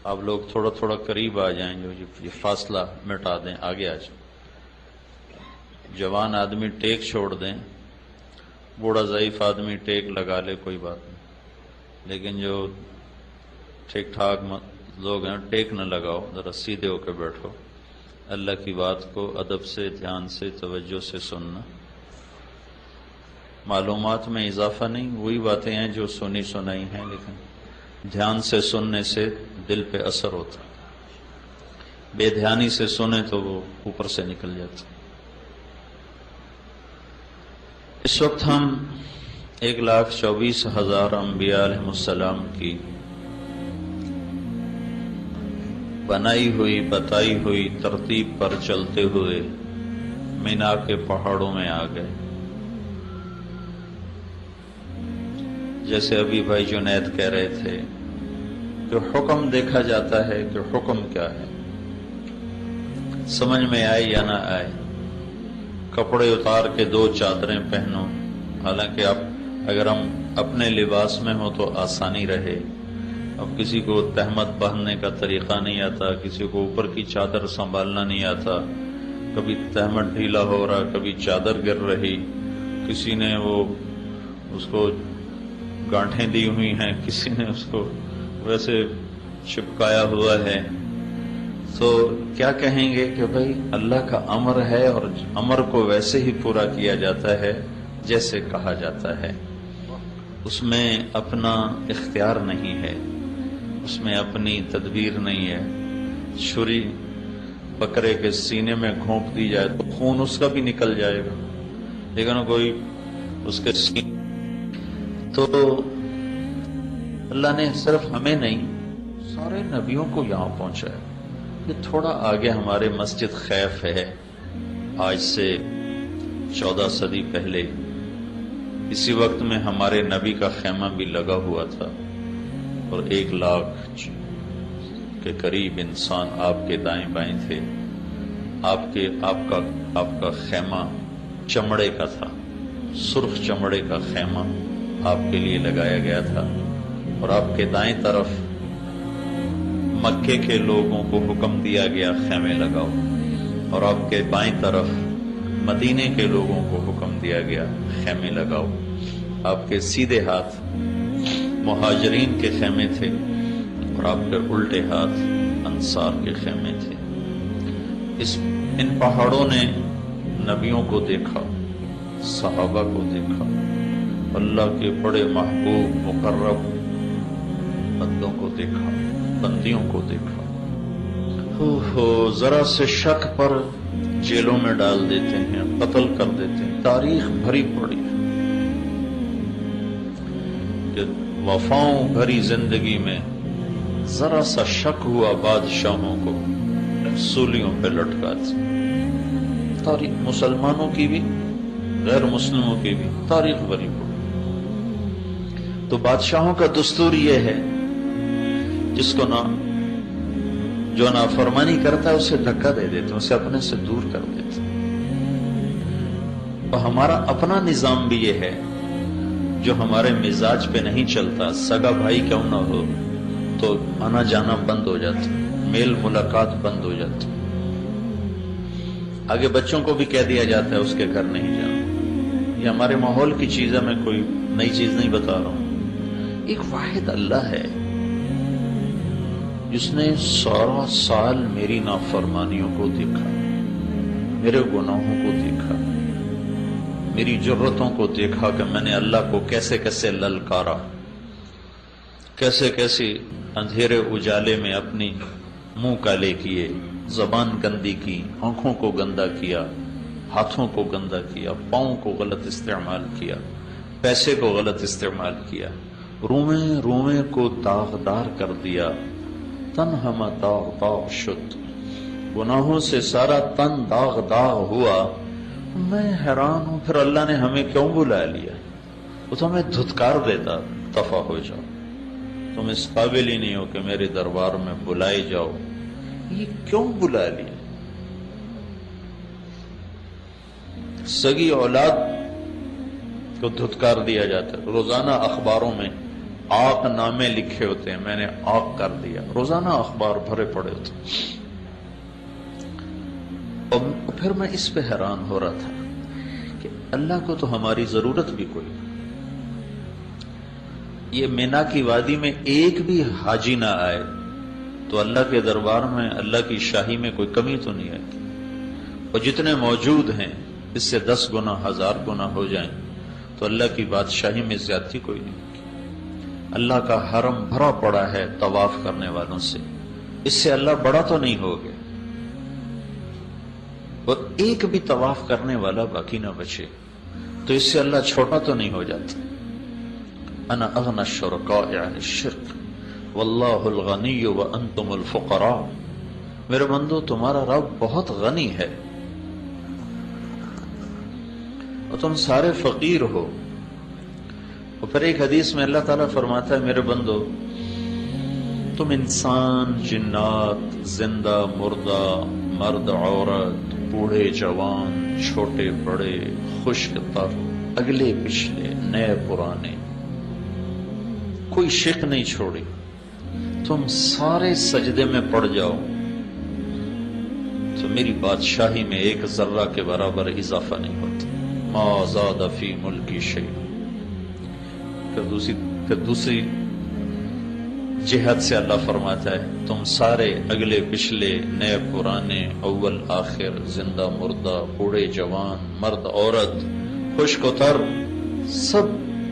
آپ لوگ تھوڑا تھوڑا قریب آ جائیں، جو یہ فاصلہ مٹا دیں، آگے آ جائیں۔ جوان آدمی ٹیک چھوڑ دیں، بوڑھا ضعیف آدمی ٹیک لگا لے، کوئی بات نہیں، لیکن جو ٹھیک ٹھاک لوگ ہیں ٹیک نہ لگاؤ، ذرا سیدھے ہو کے بیٹھو، اللہ کی بات کو ادب سے، دھیان سے، توجہ سے سننا۔ معلومات میں اضافہ نہیں، وہی باتیں ہیں جو سنی سنائی ہیں، لیکن دھیان سے سننے سے دل پہ اثر ہوتا ہے، بے دھیانی سے سنے تو وہ اوپر سے نکل جاتا۔ اس وقت ہم 1,24,000 انبیاء علیہ السلام کی بنائی ہوئی بتائی ہوئی ترتیب پر چلتے ہوئے مینا کے پہاڑوں میں آ گئے۔ جیسے ابھی بھائی جنید کہہ رہے تھے کہ حکم دیکھا جاتا ہے کہ حکم کیا ہے، سمجھ میں آئے یا نہ آئے، کپڑے اتار کے 2 چادریں پہنو، حالانکہ اگر ہم اپنے لباس میں ہوں تو آسانی رہے۔ اب کسی کو تہمت باندھنے کا طریقہ نہیں آتا، کسی کو اوپر کی چادر سنبھالنا نہیں آتا، کبھی تہمت ڈھیلا ہو رہا، کبھی چادر گر رہی، کسی نے اس کو گانٹھیں دی ہوئی ہیں، کسی نے اس کو ویسے چپکایا ہوا ہے، تو کیا کہیں گے کہ بھائی اللہ کا امر ہے اور امر کو ویسے ہی پورا کیا جاتا ہے جیسے کہا جاتا ہے، اس میں اپنا اختیار نہیں ہے، اس میں اپنی تدبیر نہیں ہے۔ چھری بکرے کے سینے میں گھونپ دی جائے تو خون اس کا بھی نکل جائے گا، لیکن کوئی اس کے سینے تو اللہ نے صرف ہمیں نہیں سارے نبیوں کو یہاں پہنچایا۔ یہ تھوڑا آگے ہمارے مسجد خیف ہے، آج سے 14 صدی پہلے اسی وقت میں ہمارے نبی کا خیمہ بھی لگا ہوا تھا، اور 1 لاکھ کے قریب انسان آپ کے دائیں بائیں تھے۔ آپ کا خیمہ چمڑے کا تھا، سرخ چمڑے کا خیمہ آپ کے لیے لگایا گیا تھا، اور آپ کے دائیں طرف مکے کے لوگوں کو حکم دیا گیا خیمے لگاؤ، اور آپ کے بائیں طرف مدینے کے لوگوں کو حکم دیا گیا خیمے لگاؤ۔ آپ کے سیدھے ہاتھ مہاجرین کے خیمے تھے، اور آپ کے الٹے ہاتھ انصار کے خیمے تھے۔ ان پہاڑوں نے نبیوں کو دیکھا، صحابہ کو دیکھا، اللہ کے بڑے محبوب مقرب بندوں کو دیکھا، بندیوں کو دیکھا۔ ذرا سے شک پر جیلوں میں ڈال دیتے ہیں، قتل کر دیتے ہیں، تاریخ بھری پڑی ہے کہ وفاؤں بھری زندگی میں ذرا سا شک ہوا بادشاہوں کو سولیوں پہ لٹکاتے۔ تاریخ مسلمانوں کی بھی غیر مسلموں کی بھی تاریخ بھری پڑی۔ تو بادشاہوں کا دستور یہ ہے جس کو جو نافرمانی کرتا ہے اسے دھکا دے دیتے ہیں، اسے اپنے سے دور کر دیتے ہیں۔ اور ہمارا اپنا نظام بھی یہ ہے، جو ہمارے مزاج پہ نہیں چلتا، سگا بھائی کیوں نہ ہو تو آنا جانا بند ہو جاتا، میل ملاقات بند ہو جاتی، آگے بچوں کو بھی کہہ دیا جاتا ہے اس کے گھر نہیں جانا۔ یہ ہمارے ماحول کی چیز ہے، میں کوئی نئی چیز نہیں بتا رہا ہوں۔ ایک واحد اللہ ہے جس نے سارا سال میری نافرمانیوں کو دیکھا، میرے گناہوں کو دیکھا، میری جرتوں کو دیکھا کہ میں نے اللہ کو کیسے کیسے للکارا، کیسے کیسے اندھیرے اجالے میں اپنی منہ کالے کیے، زبان گندی کی، آنکھوں کو گندا کیا، ہاتھوں کو گندا کیا، پاؤں کو غلط استعمال کیا، پیسے کو غلط استعمال کیا، روئیں روئیں کو داغدار کر دیا، تن ہم داغ داغ شد، گناہوں سے سارا تن داغ داغ ہوا۔ میں حیران ہوں پھر اللہ نے ہمیں کیوں بلا لیا؟ وہ تو ہمیں دھتکار دیتا، دفع ہو جاؤ، تم اس قابل ہی نہیں ہو کہ میرے دربار میں بلائے جاؤ، یہ کیوں بلا لیا؟ سگی اولاد کو دھتکار دیا جاتا ہے، روزانہ اخباروں میں آق نامے لکھے ہوتے ہیں، میں نے آق کر دیا، روزانہ اخبار بھرے پڑے ہوتے ہیں۔ اور پھر میں اس پہ حیران ہو رہا تھا کہ اللہ کو تو ہماری ضرورت بھی کوئی نہیں۔ یہ مینا کی وادی میں ایک بھی حاجی نہ آئے تو اللہ کے دربار میں اللہ کی شاہی میں کوئی کمی تو نہیں آتی، اور جتنے موجود ہیں اس سے 10 گنا 1000 گنا ہو جائیں تو اللہ کی بادشاہی میں زیادتی کوئی نہیں ہوگی۔ اللہ کا حرم بھرا پڑا ہے طواف کرنے والوں سے، اس سے اللہ بڑا تو نہیں ہو گیا، اور ایک بھی طواف کرنے والا باقی نہ بچے تو اس سے اللہ چھوٹا تو نہیں ہو جاتا۔ انا اغنى الشركاء عن الشرك واللہ الغنی وانتم الفقراء، میرے بندو تمہارا رب بہت غنی ہے اور تم سارے فقیر ہو۔ اور پھر ایک حدیث میں اللہ تعالیٰ فرماتا ہے میرے بندو تم انسان، جنات، زندہ مردہ، مرد عورت، بوڑھے جوان، چھوٹے بڑے، خشک تر، اگلے پچھلے، نئے پرانے، کوئی شک نہیں چھوڑی، تم سارے سجدے میں پڑ جاؤ تو میری بادشاہی میں ایک ذرہ کے برابر اضافہ نہیں ہوتا۔ ما زاد فی ملکی شیء۔ پھر دوسری جہت سے اللہ فرماتا ہے تم سارے اگلے پچھلے، نئے پرانے، اول آخر، زندہ مردہ، بوڑھے جوان، مرد عورت، خشک و تر، سب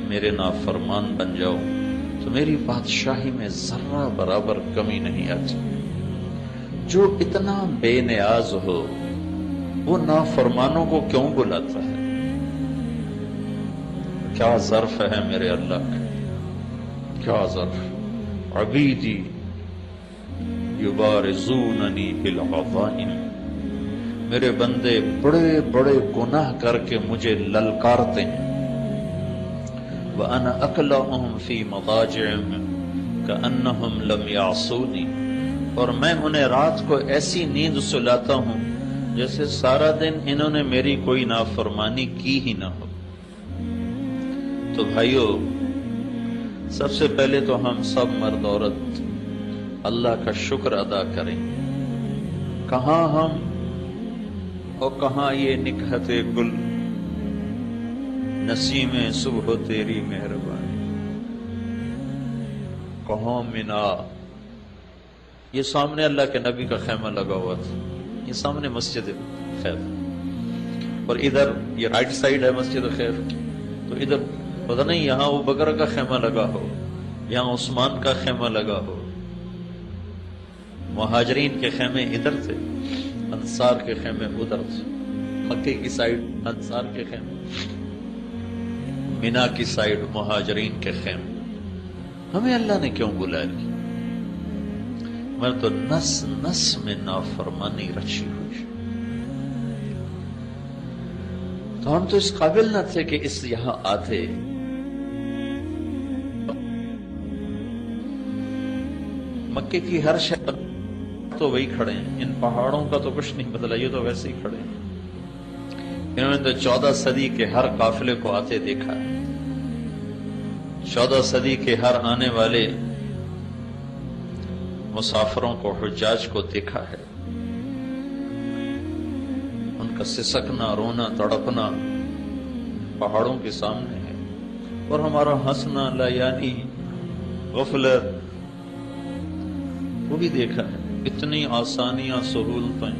میرے نافرمان بن جاؤ تو میری بادشاہی میں ذرہ برابر کمی نہیں آتی۔ جو اتنا بے نیاز ہو وہ نافرمانوں کو کیوں بلاتا ہے؟ کیا ظرف ہے میرے اللہ کا، کیا ظرف۔ عبیدی یبارزوننی بالعظائم، میرے بندے بڑے بڑے گناہ کر کے مجھے للکارتے ہیں۔ وَأَنَا أَكْلَأُهُمْ فِي مَضَاجِعِهِمْ كَأَنَّهُمْ لَمْ يَعْصُونِي، اور میں انہیں رات کو ایسی نیند سلاتا ہوں جیسے سارا دن انہوں نے میری کوئی نافرمانی کی ہی نہ ہو۔ تو بھائیو، سب سے پہلے تو ہم سب مرد عورت اللہ کا شکر ادا کریں۔ کہاں ہم اور کہاں یہ نکہت گل، نسیم صبح تیری مہربانی، کہاں منا۔ یہ سامنے اللہ کے نبی کا خیمہ لگا ہوا تھا، یہ سامنے مسجد خیف، اور ادھر یہ رائٹ سائڈ ہے مسجد خیف کی، تو ادھر پتہ نہیں یہاں ابو بکر کا خیمہ لگا ہو، یہاں عثمان کا خیمہ لگا ہو۔ مہاجرین کے خیمے ادھر تھے، انصار کے خیمے ادھر تھے، مکے کی سائڈ انصار کے خیمے، مینا کی سائڈ مہاجرین کے خیمے۔ ہمیں اللہ نے کیوں بلا لی؟ میں تو نس نس میں نافرمانی رچی ہوئی، تو ہم تو اس قابل نہ تھے کہ اس یہاں آتے۔ مکے کی ہر شہر تو وہی کھڑے ہیں، ان پہاڑوں کا تو کچھ نہیں بدلا، یہ تو ویسے ہی کھڑے ہیں۔ انہوں نے تو 14 صدی کے ہر قافلے کو آتے دیکھا ہے، 14 صدی کے ہر آنے والے مسافروں کو، حجاج کو دیکھا ہے، ان کا سسکنا، رونا، تڑپنا پہاڑوں کے سامنے ہے، اور ہمارا ہنسنا، لایانی، غفلت، وہ بھی دیکھا ہے۔ اتنی آسانیاں، سہولتیں،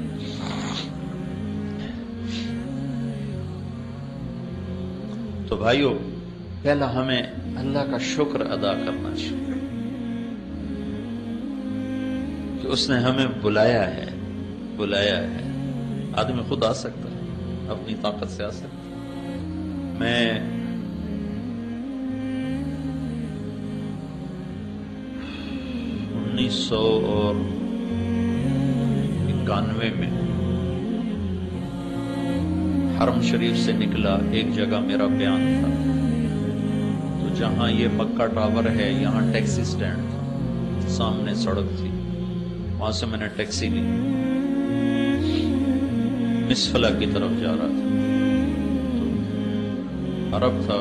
تو بھائیو پہلا ہمیں اللہ کا شکر ادا کرنا چاہیے کہ اس نے ہمیں بلایا ہے۔ آدمی خود آ سکتا ہے، اپنی طاقت سے آ سکتا ہے۔ میں 1991 میں حرم شریف سے نکلا، ایک جگہ میرا بیان تھا، تو جہاں یہ مکہ ٹاور ہے یہاں ٹیکسی سٹینڈ تھا، سامنے سڑک تھی، وہاں سے میں نے ٹیکسی لی، مسفلا کی طرف جا رہا تھا، تو عرب تھا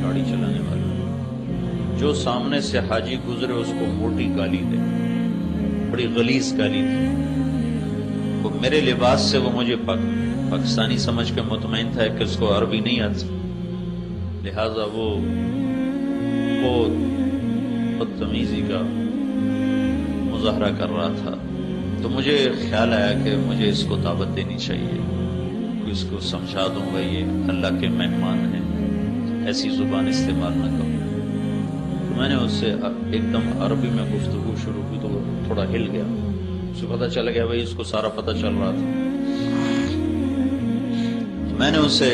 گاڑی چلانے والا، جو سامنے سے حاجی گزرے اس کو موٹی گالی دے، بڑی غلیظ گالی دی۔ وہ میرے لباس سے وہ مجھے پاکستانی سمجھ کے مطمئن تھا کہ اس کو عربی نہیں آتی، لہذا وہ بہت بدتمیزی کا مظاہرہ کر رہا تھا۔ تو مجھے خیال آیا کہ مجھے اس کو دعوت دینی چاہیے، اس کو سمجھا دوں گا یہ اللہ کے مہمان ہیں، ایسی زبان استعمال نہ کروں۔ تو میں نے اس سے ایک دم عربی میں گفتگو شروع کی تو وہ تھوڑا ہل گیا، اسے پتہ چل گیا بھائی اس کو سارا پتہ چل رہا تھا۔ میں نے اس سے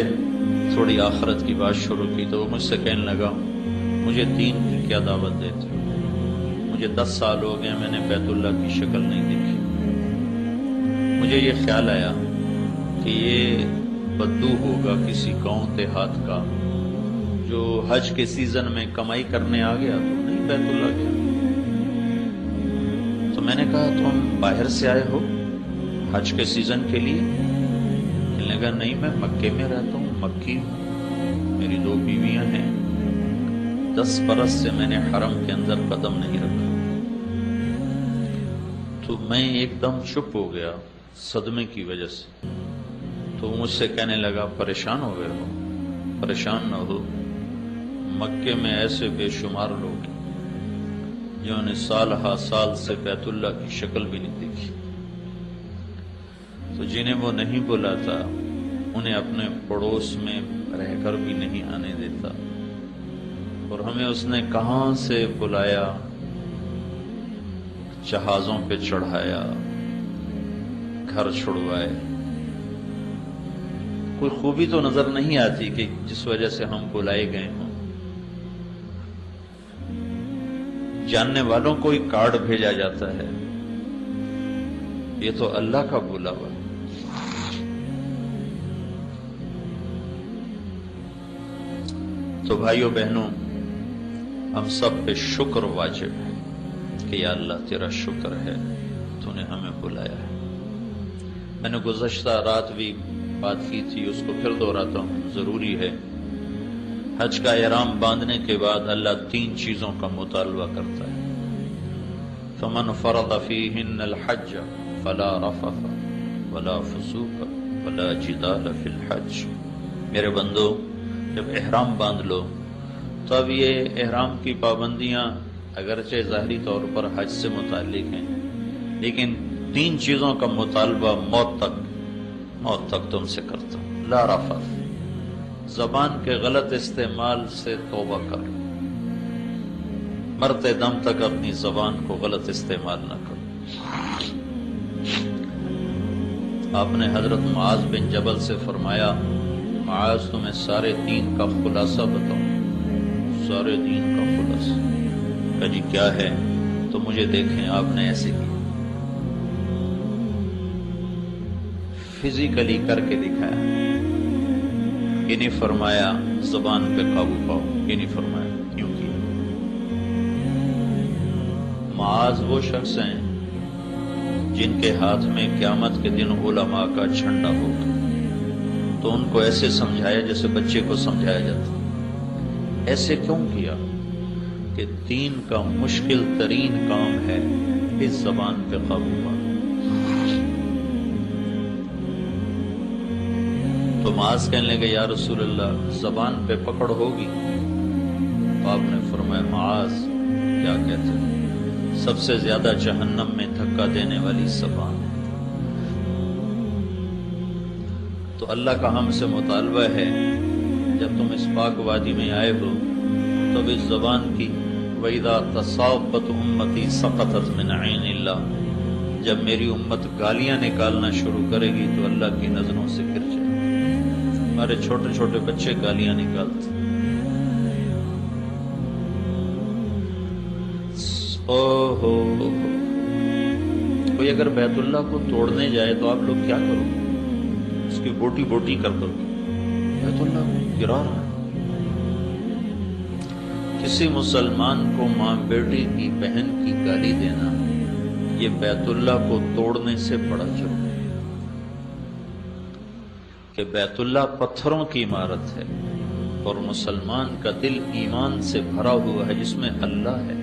تھوڑی آخرت کی بات شروع کی تو وہ مجھ سے کہنے لگا مجھے دین کی کیا دعوت دیتے ہو، مجھے 10 سال ہو گئے میں نے بیت اللہ کی شکل نہیں دیکھی۔ مجھے یہ خیال آیا کہ یہ بدو ہوگا کسی گاؤں دیہات کا جو حج کے سیزن میں کمائی کرنے آ گیا تو نہیں بیت اللہ گیا۔ تو میں نے کہا تم باہر سے آئے ہو حج کے سیزن کے لیے؟ کہنے لگا نہیں میں مکے میں رہتا ہوں، مکی ہوں، میری 2 بیویاں ہیں، 10 برس سے میں نے حرم کے اندر قدم نہیں رکھا۔ تو میں ایک دم چپ ہو گیا صدمے کی وجہ سے۔ تو مجھ سے کہنے لگا پریشان ہو گئے ہو؟ پریشان نہ ہو، مکے میں ایسے بے شمار لوگ ہیں جنہوں نے سال ہا سال سے بیت اللہ کی شکل بھی نہیں دیکھی، تو جنہیں وہ نہیں بلاتا انہیں اپنے پڑوس میں رہ کر بھی نہیں آنے دیتا، اور ہمیں اس نے کہاں سے بلایا، جہازوں پہ چڑھایا، گھر چھڑوائے۔ کوئی خوبی تو نظر نہیں آتی کہ جس وجہ سے ہم بلائے گئے ہوں۔ جاننے والوں کو ہی کارڈ بھیجا جاتا ہے، یہ تو اللہ کا بلاوا۔ تو بھائیوں بہنوں، ہم سب پہ شکر واجب ہے کہ یا اللہ تیرا شکر ہے تو نے ہمیں بلایا ہے۔ میں نے گزشتہ رات بھی بات کی تھی، اس کو پھر دہراتا ہوں، ضروری ہے۔ حج کا احرام باندھنے کے بعد اللہ 3 چیزوں کا مطالبہ کرتا ہے۔ فمن فرض فیہن الحج فلا رفث ولا فسوق ولا جدال فی الحج۔ میرے بندو، جب احرام باندھ لو تو اب یہ احرام کی پابندیاں اگرچہ ظاہری طور پر حج سے متعلق ہیں، لیکن 3 چیزوں کا مطالبہ موت تک تم سے کرتا ہوں۔ لا رفث، زبان کے غلط استعمال سے توبہ کر، مرتے دم تک اپنی زبان کو غلط استعمال نہ کرو۔ آپ نے حضرت معاذ بن جبل سے فرمایا معاذ تمہیں سارے دین کا خلاصہ بتاؤں، سارے دین کا خلاصہ؟ کہا جی کیا ہے؟ تو مجھے دیکھیں، آپ نے ایسے کی فزیکلی کر کے دکھایا، یہ نہیں فرمایا زبان پہ قابو پاؤ، یہ نہیں فرمایا، کیوں کیا؟ معاذ وہ شخص ہیں جن کے ہاتھ میں قیامت کے دن علماء کا جھنڈا ہوگا، تو ان کو ایسے سمجھایا جیسے بچے کو سمجھایا جاتا۔ ایسے کیوں کیا؟ کہ دین کا مشکل ترین کام ہے اس زبان پہ قابو پانا۔ تو معاذ کہنے لگے یا رسول اللہ زبان پہ پکڑ ہوگی؟ تو آپ نے فرمایا معاذ کیا کہتے ہیں، سب سے زیادہ جہنم میں دھکا دینے والی زبان ہے۔ تو اللہ کا ہم سے مطالبہ ہے جب تم اس پاک وادی میں آئے ہو تو اس زبان کی وَإِذَا تَصَابَتْ أُمَّتِي سَقَطَتْ مِنْ عَيْنِ اللَّهِ، جب میری امت گالیاں نکالنا شروع کرے گی تو اللہ کی نظروں سے گر جائے۔ ہمارے چھوٹے چھوٹے بچے گالیاں نکالتے، کوئی اگر بیت اللہ کو توڑنے جائے تو آپ لوگ کیا کرو گے؟ اس کی بوٹی بوٹی کر دو گے، بیت اللہ کو گرا رہا ہے۔ کسی مسلمان کو ماں بیٹی کی بہن کی گالی دینا یہ بیت اللہ کو توڑنے سے بڑا جرم ہے، کہ بیت اللہ پتھروں کی عمارت ہے، اور مسلمان کا دل ایمان سے بھرا ہوا ہے جس میں اللہ ہے۔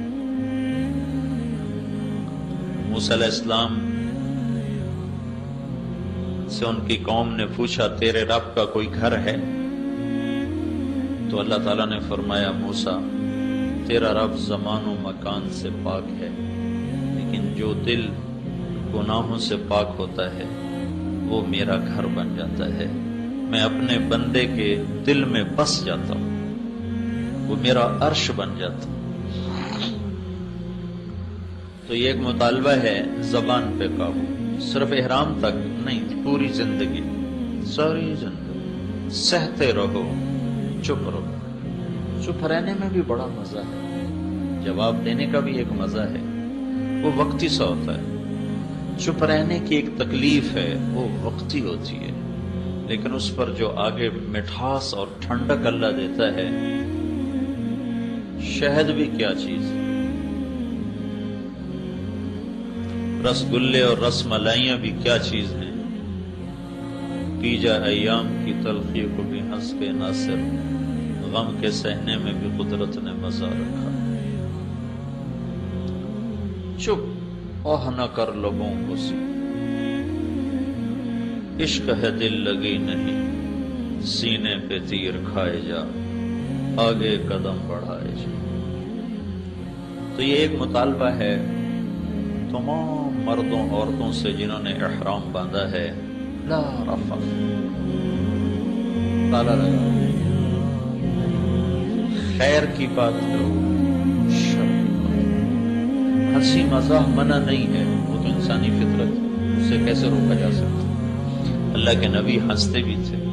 موسیٰ علیہ السلام سے ان کی قوم نے پوچھا تیرے رب کا کوئی گھر ہے؟ تو اللہ تعالیٰ نے فرمایا موسیٰ تیرا رب زمان و مکان سے پاک ہے، لیکن جو دل گناہوں سے پاک ہوتا ہے وہ میرا گھر بن جاتا ہے، میں اپنے بندے کے دل میں بس جاتا ہوں، وہ میرا عرش بن جاتا ہے۔ تو یہ ایک مطالبہ ہے زبان پہ قابو، صرف احرام تک نہیں، پوری زندگی، ساری زندگی سہتے رہو، چپ رہو۔ چپ رہنے میں بھی بڑا مزہ ہے، جواب دینے کا بھی ایک مزہ ہے، وہ وقتی سا ہوتا ہے۔ چپ رہنے کی ایک تکلیف ہے، وہ وقتی ہوتی ہے، لیکن اس پر جو آگے مٹھاس اور ٹھنڈک اللہ دیتا ہے، شہد بھی کیا چیز ہے، رس گلے اور رس ملائیاں بھی کیا چیز ہیں، پی جا ایام کی تلخی کو بھی ہنس کے ناصر، غم کے سہنے میں بھی قدرت نے مزہ رکھا۔ چپ اوہ نہ کر لبوں کو سی، عشق ہے دل لگی نہیں، سینے پہ تیر کھائے جا، آگے قدم بڑھائے جا۔ تو یہ ایک مطالبہ ہے تمام مردوں عورتوں سے جنہوں نے احرام باندھا ہے، لا رفث، تالا لگا، خیر کی بات کرو، شر کی بات۔ ہنسی مزاح منع نہیں ہے، وہ تو انسانی فطرت ہے، اسے کیسے روکا جا سکتا؟ اللہ کے نبی ہنستے بھی تھے،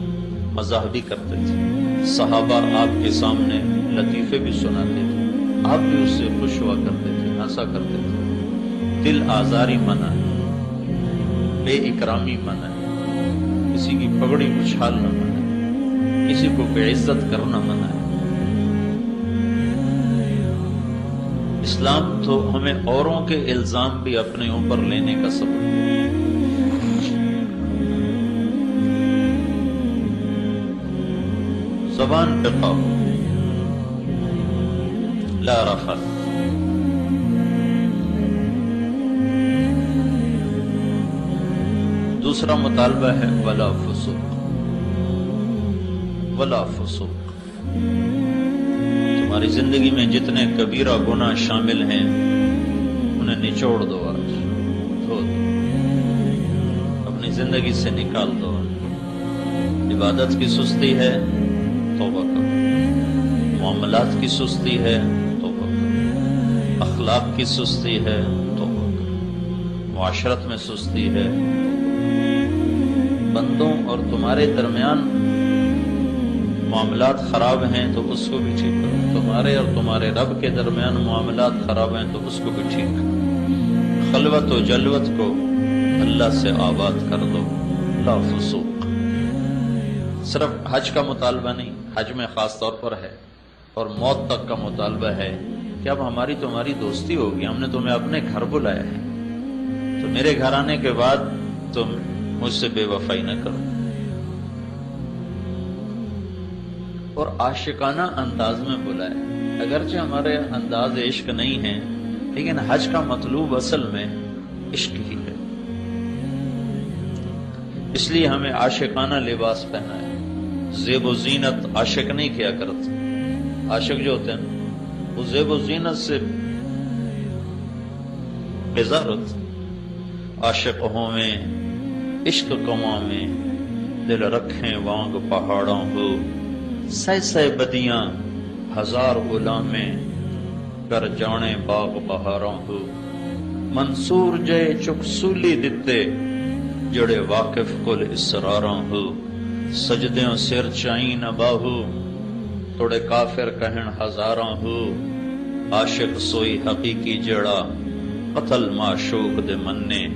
مزاح بھی کرتے تھے، صحابہ آپ کے سامنے لطیفے بھی سناتے تھے، آپ بھی اس سے خوش ہوا کرتے تھے، ہنسا کرتے تھے۔ دل آزاری منع ہے، بے اکرامی منع ہے، کسی کی پگڑی اچھالنا منع ہے، کسی کو بے عزت کرنا منع ہے۔ اسلام تو ہمیں اوروں کے الزام بھی اپنے اوپر لینے کا سبق ہے۔ زبان پہ قابو، لا رفث۔ دوسرا مطالبہ ہے ولا فسوق، ولا فسوق۔ تمہاری زندگی میں جتنے کبیرہ گناہ شامل ہیں انہیں نچوڑ دو، آج دھو دو، اپنی زندگی سے نکال دو۔ عبادت کی سستی ہے، توبہ کرو۔ معاملات کی سستی ہے، توبہ کرو۔ اخلاق کی سستی ہے، توبہ کرو۔ معاشرت میں سستی ہے، بندوں اور تمہارے درمیان معاملات خراب ہیں تو اس کو بھی ٹھیک کرو، تمہارے اور تمہارے رب کے درمیان معاملات خراب ہیں تو اس کو بھی ٹھیک کرو۔ خلوت و جلوت کو اللہ سے آباد کر دو، لا فسوق۔ صرف حج کا مطالبہ نہیں، حج میں خاص طور پر ہے، اور موت تک کا مطالبہ ہے کہ اب ہماری تمہاری دوستی ہوگی، ہم نے تمہیں اپنے گھر بلایا ہے، تو میرے گھر آنے کے بعد تم مجھ سے بے وفائی نہ کرو۔ اور عاشقانہ انداز میں بلائے، اگرچہ ہمارے انداز عشق نہیں ہیں، لیکن حج کا مطلوب اصل میں عشق ہی ہے، اس لیے ہمیں عاشقانہ لباس پہنا ہے۔ زیب و زینت عاشق نہیں کیا کرتے، عاشق جو ہوتے ہیں وہ زیب و زینت سے بیزار ہوتے ہیں۔ عاشق ہوویں عشق کماں میں، دل رکھیں وانگ پہاڑوں ہو، سہ سہ بدیاں ہزار غلامیں، کر جانے باغ بہاراں ہو۔ منصور جے چک سولی دتے، جڑے واقف کل اسراراں ہو۔ سجدیوں سر چائیں نہ باہو، توڑے کافر کہن ہزاراں ہو۔ عاشق سوئی حقیقی جڑا، قتل معشوق دے منے،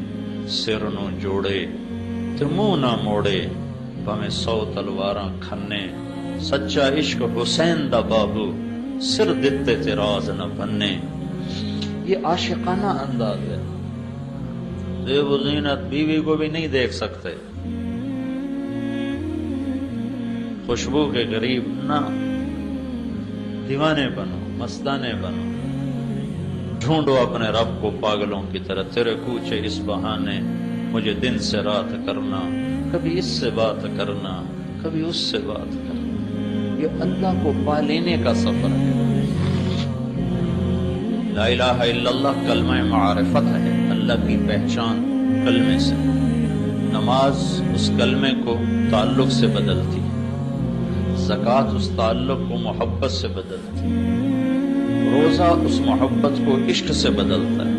سر نو جوڑے تے منہ نہ موڑے، بھویں 100 تلواراں کھنے۔ سچا عشق حسین دا بابو، سر دتے تے راز نہ بننے۔ یہ عاشقانہ انداز ہے۔ زیب و زینت بیوی کو بھی نہیں دیکھ سکتے، خوشبو کے قریب نہ، دیوانے بنو، مستانے بنو، ڈھونڈو اپنے رب کو پاگلوں کی طرح، تیرے کوچے اس بہانے مجھے دن سے رات کرنا، کبھی اس سے بات کرنا، کبھی اس سے بات کرنا۔ یہ اللہ کو پا لینے کا سفر ہے۔ لا الہ الا اللہ کلمہ معرفت ہے، اللہ کی پہچان کلمے سے۔ نماز اس کلمے کو تعلق سے بدلتی ہے، زکوٰۃ اس تعلق کو محبت سے بدلتی ہے، روزہ اس محبت کو عشق سے بدلتا ہے،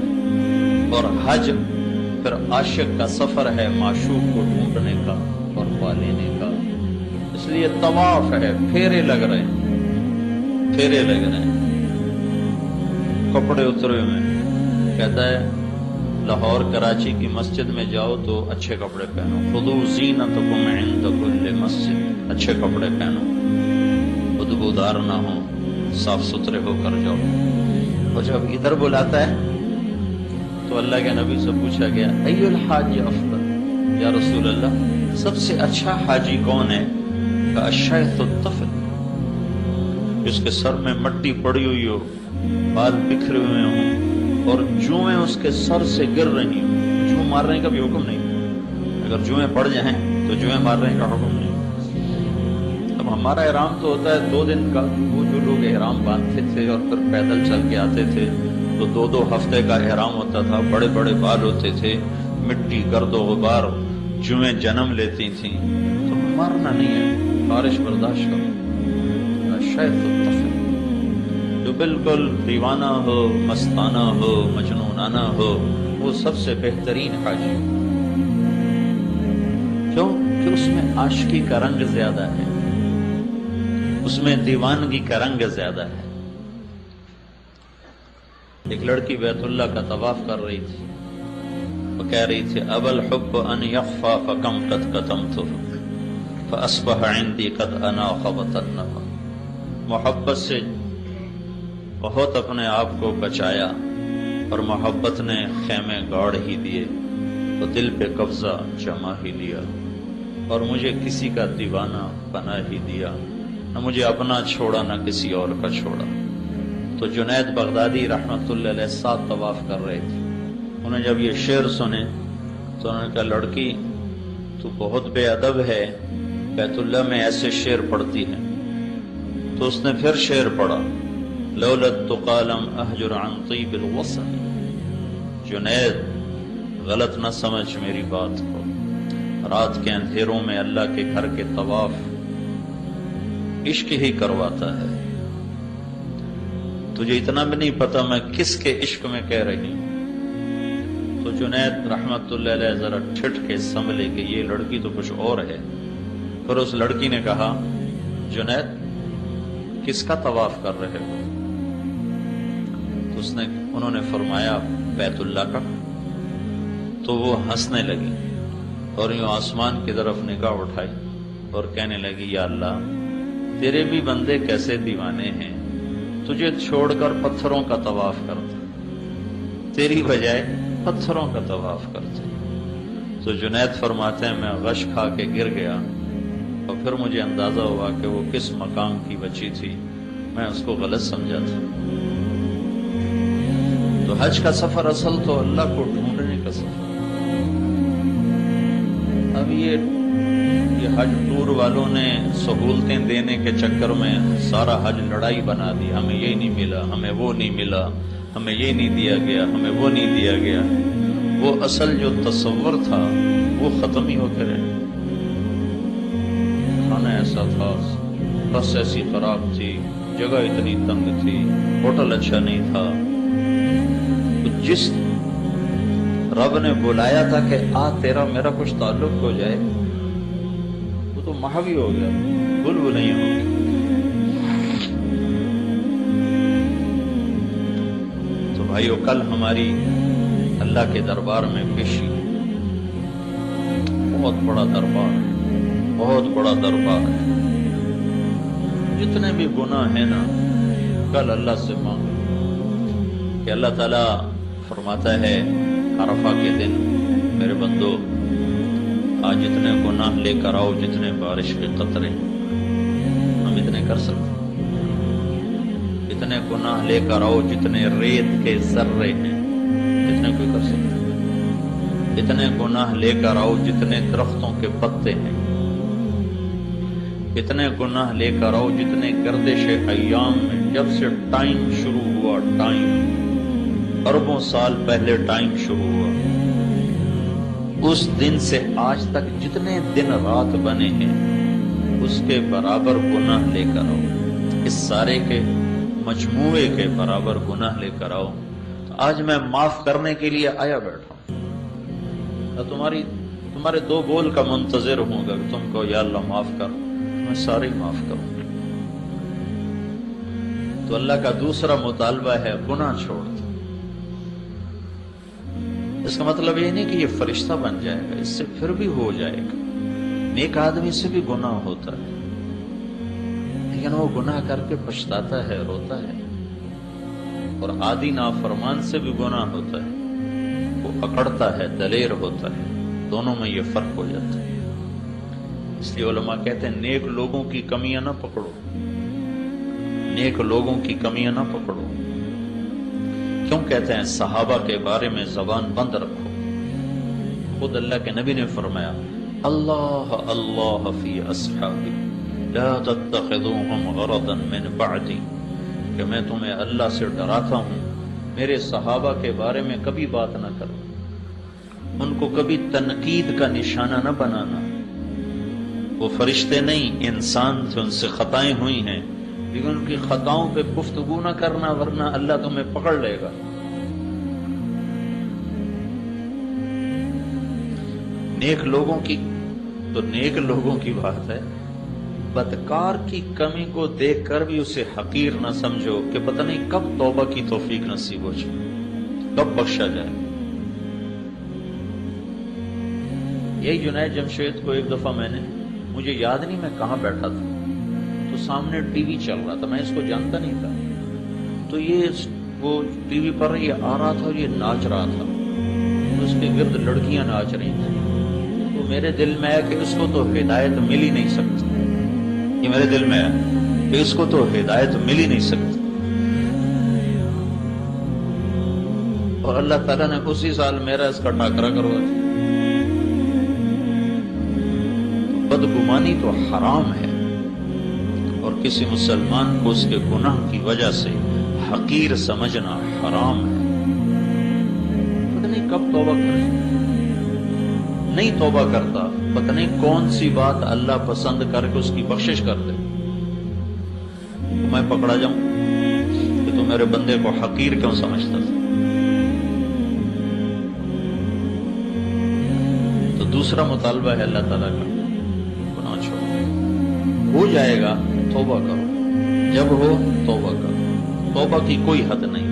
اور حج پھر عاشق کا سفر ہے معشوق کو ڈھونڈنے کا اور پا لینے کا۔ اس لیے طواف ہے، پھیرے لگ رہے ہیں، پھیرے لگ رہے ہیں۔ کپڑے اترے ہوئے ہیں، کہتا ہے لاہور کراچی کی مسجد میں جاؤ تو اچھے کپڑے پہنو، خذوا زینتکم عند کل مسجد، اچھے کپڑے پہنو، بدبودار نہ ہو، صاف ستھرے ہو کر جاؤ۔ اور جب ادھر بلاتا ہے تو اللہ کے نبی سے پوچھا گیا ای الحاج افضل، یا رسول اللہ سب سے اچھا حاجی کون ہے؟ کہ الشیخ الطفل، جس کے سر میں مٹی پڑی ہوئی ہو، بال بکھرے ہوئے ہوں اور جوئیں اس کے سر سے گر رہی ہوں۔ جوں مارنے کا بھی حکم نہیں، اگر جوئیں پڑ جائیں تو جوئیں مارنے کا حکم نہیں۔ اب ہمارا احرام تو ہوتا ہے 2 دن کا، وہ جو لوگ احرام باندھتے تھے اور پھر پیدل چل کے آتے تھے تو 2 ہفتے کا احرام ہوتا تھا، بڑے بڑے بال ہوتے تھے، مٹی گرد و غبار، جوئیں جنم لیتی تھیں، تو مارنا نہیں ہے، بارش برداشت کرو۔ شیخ الطفل جو بالکل دیوانہ ہو، مستانہ ہو، مجنونانہ ہو، وہ سب سے بہترین حاجی۔ کیوں؟ کہ اس میں عاشقی کا رنگ زیادہ ہے، اس میں دیوانگی کا رنگ زیادہ ہے۔ ایک لڑکی بیت اللہ کا طواف کر رہی تھی، وہ کہہ رہی تھی ابا الحب ان یخفى فکم قد کتمتہ فاصبح عندی قد اناق وطنبا۔ محبت سے بہت اپنے آپ کو بچایا اور محبت نے خیمے گاڑ ہی دیے، تو دل پہ قبضہ جما ہی لیا، اور مجھے کسی کا دیوانہ بنا ہی دیا، نہ مجھے اپنا چھوڑا نہ کسی اور کا چھوڑا۔ تو جنید بغدادی رحمت اللہ علیہ 7 طواف کر رہے تھے، انہیں جب یہ شعر سنے تو انہوں نے کہا لڑکی تو بہت بے ادب ہے، بیت اللہ میں ایسے شعر پڑھتی ہے۔ تو اس نے پھر شعر پڑھا لولا التقى لم اهجر عن طيب الوصل۔ جنید غلط نہ سمجھ میری بات کو، رات کے اندھیروں میں اللہ کے گھر کے طواف عشق ہی کرواتا ہے، تجھے اتنا بھی نہیں پتا میں کس کے عشق میں کہہ رہی ہوں۔ تو جنید رحمت اللہ علیہ ذرا ٹھٹ کے سنبھلے کہ یہ لڑکی تو کچھ اور ہے۔ پھر اس لڑکی نے کہا جنید کس کا طواف کر رہے ہو؟ تو انہوں نے فرمایا بیت اللہ کا۔ تو وہ ہنسنے لگی اور یوں آسمان کی طرف نگاہ اٹھائی اور کہنے لگی یا اللہ تیرے بھی بندے کیسے دیوانے ہیں، تجھے چھوڑ کر پتھروں کا طواف کرتے، تیری بجائے پتھروں کا طواف کرتے۔ تو جنید فرماتے ہیں میں غش کھا کے گر گیا اور پھر مجھے اندازہ ہوا کہ وہ کس مقام کی بچی تھی، میں اس کو غلط سمجھا تھا۔ تو حج کا سفر اصل تو اللہ کو ڈھونڈنے کا سفر۔ اب یہ حج ٹور والوں نے سہولتیں دینے کے چکر میں سارا حج لڑائی بنا دی، ہمیں یہ نہیں ملا، ہمیں وہ نہیں ملا، ہمیں یہ نہیں دیا گیا، ہمیں وہ نہیں دیا گیا۔ وہ اصل جو تصور تھا وہ ختم ہی ہو کے رہے۔ کھانا ایسا تھا، بس ایسی خراب تھی، جگہ اتنی تنگ تھی، ہوٹل اچھا نہیں تھا۔ تو جس رب نے بلایا تھا کہ آ تیرا میرا کچھ تعلق ہو جائے، وہ تو محوی ہو گیا، بلبل نہیں ہو گیا۔ تو بھائیو کل ہماری اللہ کے دربار میں پیشی، بہت بڑا دربار ہے، بہت بڑا دربار ہے۔ جتنے بھی گناہ ہیں نا کل اللہ سے مانگو کہ اللہ تعالیٰ فرماتا ہے عرفہ کے دن میرے بندو آج اتنے گناہ لے کر آؤ جتنے بارش کے قطرے، ہم اتنے کر سکتے، اتنے گناہ لے کر آؤ جتنے ریت کے ذرے ہیں، اتنے کوئی کر سکتا ہے؟ اتنے گناہ لے کر آؤ جتنے درختوں کے پتے ہیں، اتنے گناہ لے کر آؤ جتنے گردش ایام میں، جب سے ٹائم شروع ہوا، ٹائم اربوں سال پہلے ٹائم شروع ہوا، اس دن سے آج تک جتنے دن رات بنے ہیں اس کے برابر گناہ لے کر آؤ، اس سارے کے مجموعے کے برابر گناہ لے کر آؤ۔ آج میں معاف کرنے کے لیے آیا بیٹھا ہوں، تمہارے دو بول کا منتظر ہوں گا کہ تم کو یا اللہ معاف کر، میں سارے ہی معاف کروں۔ تو اللہ کا دوسرا مطالبہ ہے گناہ چھوڑ دو۔ اس کا مطلب یہ نہیں کہ یہ فرشتہ بن جائے گا، اس سے پھر بھی ہو جائے گا۔ نیک آدمی سے بھی گناہ ہوتا ہے، لیکن وہ گناہ کر کے پچھتاتا ہے، روتا ہے، اور عادی نافرمان سے بھی گناہ ہوتا ہے، وہ اکڑتا ہے، دلیر ہوتا ہے، دونوں میں یہ فرق ہو جاتا ہے۔ اس لیے علماء کہتے ہیں نیک لوگوں کی کمیاں نہ پکڑو، نیک لوگوں کی کمیاں نہ پکڑو۔ کیوں کہتے ہیں؟ صحابہ کے بارے میں زبان بند رکھو۔ خود اللہ کے نبی نے فرمایا اللہ اللہ فی اصحابی لا تتخذوهم غرضا من بعدی، کہ میں تمہیں اللہ سے ڈراتا ہوں میرے صحابہ کے بارے میں کبھی بات نہ کرو، ان کو کبھی تنقید کا نشانہ نہ بنانا۔ وہ فرشتے نہیں، انسان تھے، ان سے خطائیں ہوئی ہیں، لیکن ان کی خطاؤں پہ گفتگو نہ کرنا، ورنہ اللہ تمہیں پکڑ لے گا۔ نیک لوگوں کی بات ہے، بدکار کی کمی کو دیکھ کر بھی اسے حقیر نہ سمجھو کہ پتہ نہیں کب توبہ کی توفیق نصیب ہو جائے، کب بخشا جائے۔ یہی جنید جمشید کو ایک دفعہ مجھے یاد نہیں میں کہاں بیٹھا تھا، تو سامنے ٹی وی چل رہا تھا، میں اس کو جانتا نہیں تھا، تو وہ ٹی وی پر یہ آ رہا تھا اور یہ ناچ رہا تھا، اس کے گرد لڑکیاں ناچ رہی تھیں۔ تو میرے دل میں آیا کہ اس کو تو ہدایت مل ہی نہیں سکتی، یہ میرے دل میں آیا کہ اس کو تو ہدایت مل ہی نہیں سکتی۔ اور اللہ تعالیٰ نے اسی سال میرا اس کا ٹاکرا کروا دیا۔ بدگمانی تو حرام ہے، اور کسی مسلمان کو اس کے گناہ کی وجہ سے حقیر سمجھنا حرام ہے۔ پتہ نہیں کب توبہ کرے، نہیں توبہ کرتا، پتہ نہیں کون سی بات اللہ پسند کر کے اس کی بخشش کر دے، تو میں پکڑا جاؤں کہ تو میرے بندے کو حقیر کیوں سمجھتا تھا۔ تو دوسرا مطالبہ ہے اللہ تعالیٰ کا، گناہ چھوڑو، ہو جائے گا توبہ کرو، جب ہو توبہ کرو، توبہ کی کوئی حد نہیں۔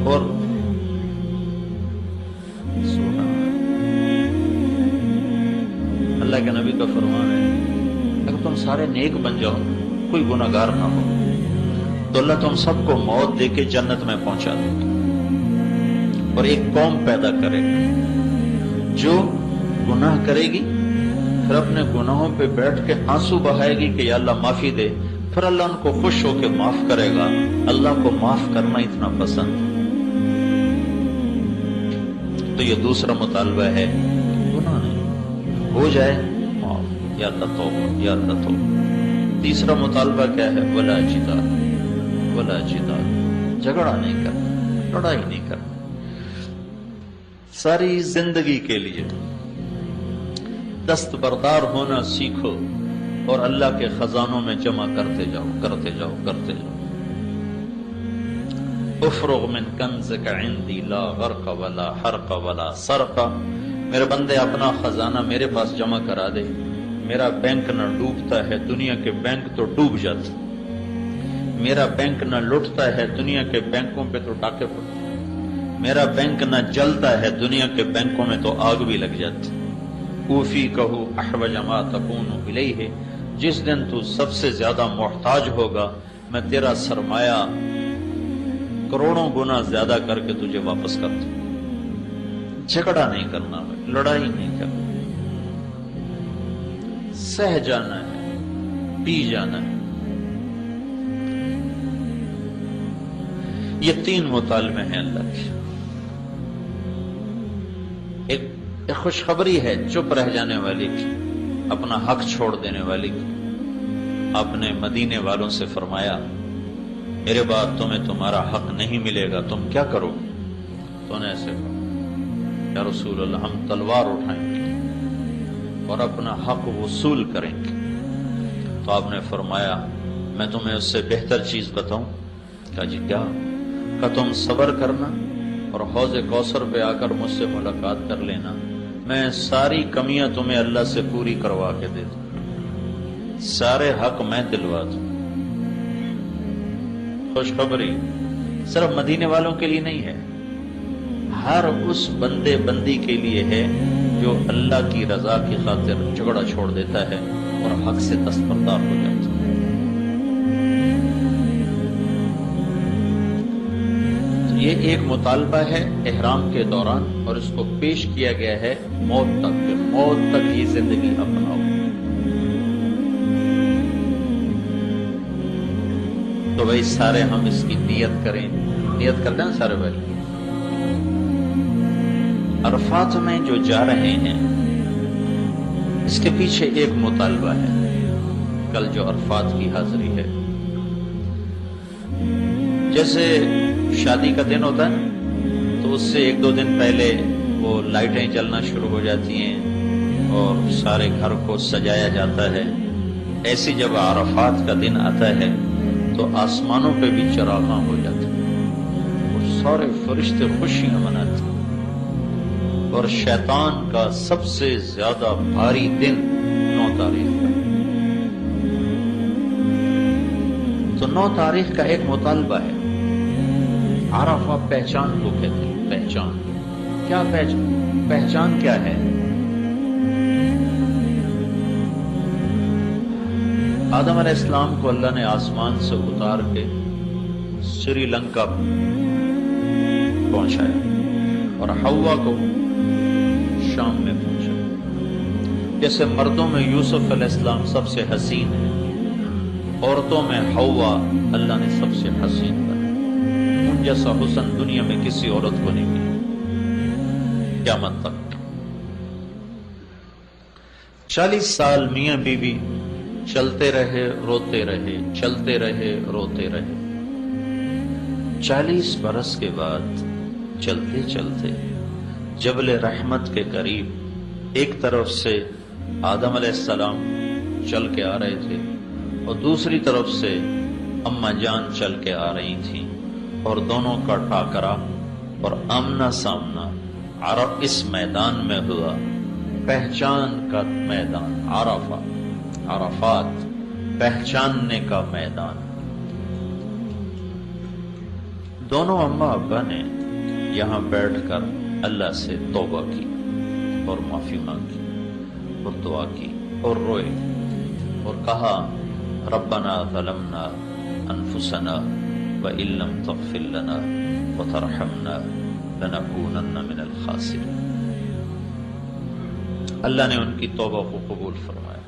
اور اللہ کے نبی کا فرمان ہے اگر تم سارے نیک بن جاؤ، کوئی گناہگار نہ ہو، تو اللہ تم سب کو موت دے کے جنت میں پہنچا دے گا، اور ایک قوم پیدا کرے گا جو گناہ کرے گی، پھر اپنے گناہوں پہ بیٹھ کے آنسو بہائے گی کہ یا اللہ معافی دے، پھر اللہ ان کو خوش ہو کے معاف کرے گا۔ اللہ کو معاف کرنا اتنا پسند ہے۔ تو یہ دوسرا مطالبہ ہے، گناہ نہیں، ہو جائے معاف، یا اللہ توبہ، یا اللہ توبہ۔ تیسرا مطالبہ کیا ہے؟ ولا جدال، ولا جدال، جھگڑا نہیں کرنا، لڑائی نہیں کرنا۔ ساری زندگی کے لیے دستبردار ہونا سیکھو، اور اللہ کے خزانوں میں جمع کرتے جاؤ، کرتے جاؤ، کرتے جاؤ۔ افرغ من کنزک عندی لا غرق ولا حرق ولا سرق، میرے بندے اپنا خزانہ میرے پاس جمع کرا دے، میرا بینک نہ ڈوبتا ہے، دنیا کے بینک تو ڈوب جاتے، میرا بینک نہ لٹتا ہے، دنیا کے بینکوں پہ تو ڈاکے پڑتے، میرا بینک نہ جلتا ہے، دنیا کے بینکوں میں تو آگ بھی لگ جاتی۔ اوفی کہو احوج ما تکون الیہ، جس دن تو سب سے زیادہ محتاج ہوگا میں تیرا سرمایہ کروڑوں گنا زیادہ کر کے تجھے واپس کر دوں۔ جھگڑا نہیں کرنا، لڑائی نہیں کرنا، سہ جانا ہے، پی جانا ہے۔ یہ 3 مطالبے ہیں اللہ کے۔ ایک خوشخبری ہے چپ رہ جانے والی کی، اپنا حق چھوڑ دینے والی کی۔ آپ نے مدینے والوں سے فرمایا میرے بعد تمہیں تمہارا حق نہیں ملے گا، تم کیا کرو گے؟ تو نے ایسے کہا یا رسول اللہ ہم تلوار اٹھائیں گے اور اپنا حق وصول کریں گے۔ تو آپ نے فرمایا میں تمہیں اس سے بہتر چیز بتاؤں؟ کہا جی کیا؟ کہ تم صبر کرنا اور حوض کوثر پہ آ کر مجھ سے ملاقات کر لینا، میں ساری کمیاں تمہیں اللہ سے پوری کروا کے دے دوں، سارے حق میں دلوا دوں۔ خوشخبری صرف مدینے والوں کے لیے نہیں ہے، ہر اس بندے بندی کے لیے ہے جو اللہ کی رضا کی خاطر جھگڑا چھوڑ دیتا ہے اور حق سے دستبردار ہو جاتا ہے۔ یہ ایک مطالبہ ہے احرام کے دوران، اور اس کو پیش کیا گیا ہے موت تک، کہ موت تک یہ زندگی اپناؤ۔ تو بھائی سارے ہم اس کی نیت کریں، نیت کرتے ہیں سارے بھائی۔ عرفات میں جو جا رہے ہیں اس کے پیچھے ایک مطالبہ ہے۔ کل جو عرفات کی حاضری ہے، جیسے شادی کا دن ہوتا ہے تو اس سے 1-2 دن پہلے وہ لائٹیں جلنا شروع ہو جاتی ہیں اور سارے گھر کو سجایا جاتا ہے، ایسی جب عرفات کا دن آتا ہے تو آسمانوں پہ بھی چراغاں ہو جاتے ہیں اور سارے فرشتے خوشیاں مناتے ہیں، اور شیطان کا سب سے زیادہ بھاری دن 9 تاریخ کا۔ تو 9 تاریخ کا ایک مطالبہ ہے۔ عرفہ پہچان کو کہتے ہیں، پہچان کیا؟ پہچان کیا ہے؟ آدم علیہ السلام کو اللہ نے آسمان سے اتار کے سری لنکا پہنچایا اور حوا کو شام میں پہنچایا۔ جیسے مردوں میں یوسف علیہ السلام سب سے حسین ہے، عورتوں میں حوا اللہ نے سب سے حسین بنایا۔ ان جیسا حسن دنیا میں کسی عورت کو نہیں ملا قیامت تک۔ 40 سال میاں بیوی چلتے رہے روتے رہے، چلتے رہے روتے رہے۔ 40 برس کے بعد چلتے چلتے جبل رحمت کے قریب ایک طرف سے آدم علیہ السلام چل کے آ رہے تھے اور دوسری طرف سے اماں جان چل کے آ رہی تھیں، اور دونوں کا ٹاکرا اور آمنا سامنا اس میدان میں ہوا، پہچان کا میدان، عرفات پہچاننے کا میدان۔ دونوں اماں ابا نے یہاں بیٹھ کر اللہ سے توبہ کی اور معافی مانگی اور دعا کی اور روئے اور کہا ربنا ظلمنا انفسنا وَإِن لَّمْ تَغْفِرْ لَنَا وَتَرْحَمْنَا لَنَكُونَنَّ مِنَ الْخَاسِرِينَ۔ اللہ نے ان کی توبہ کو قبول فرمایا۔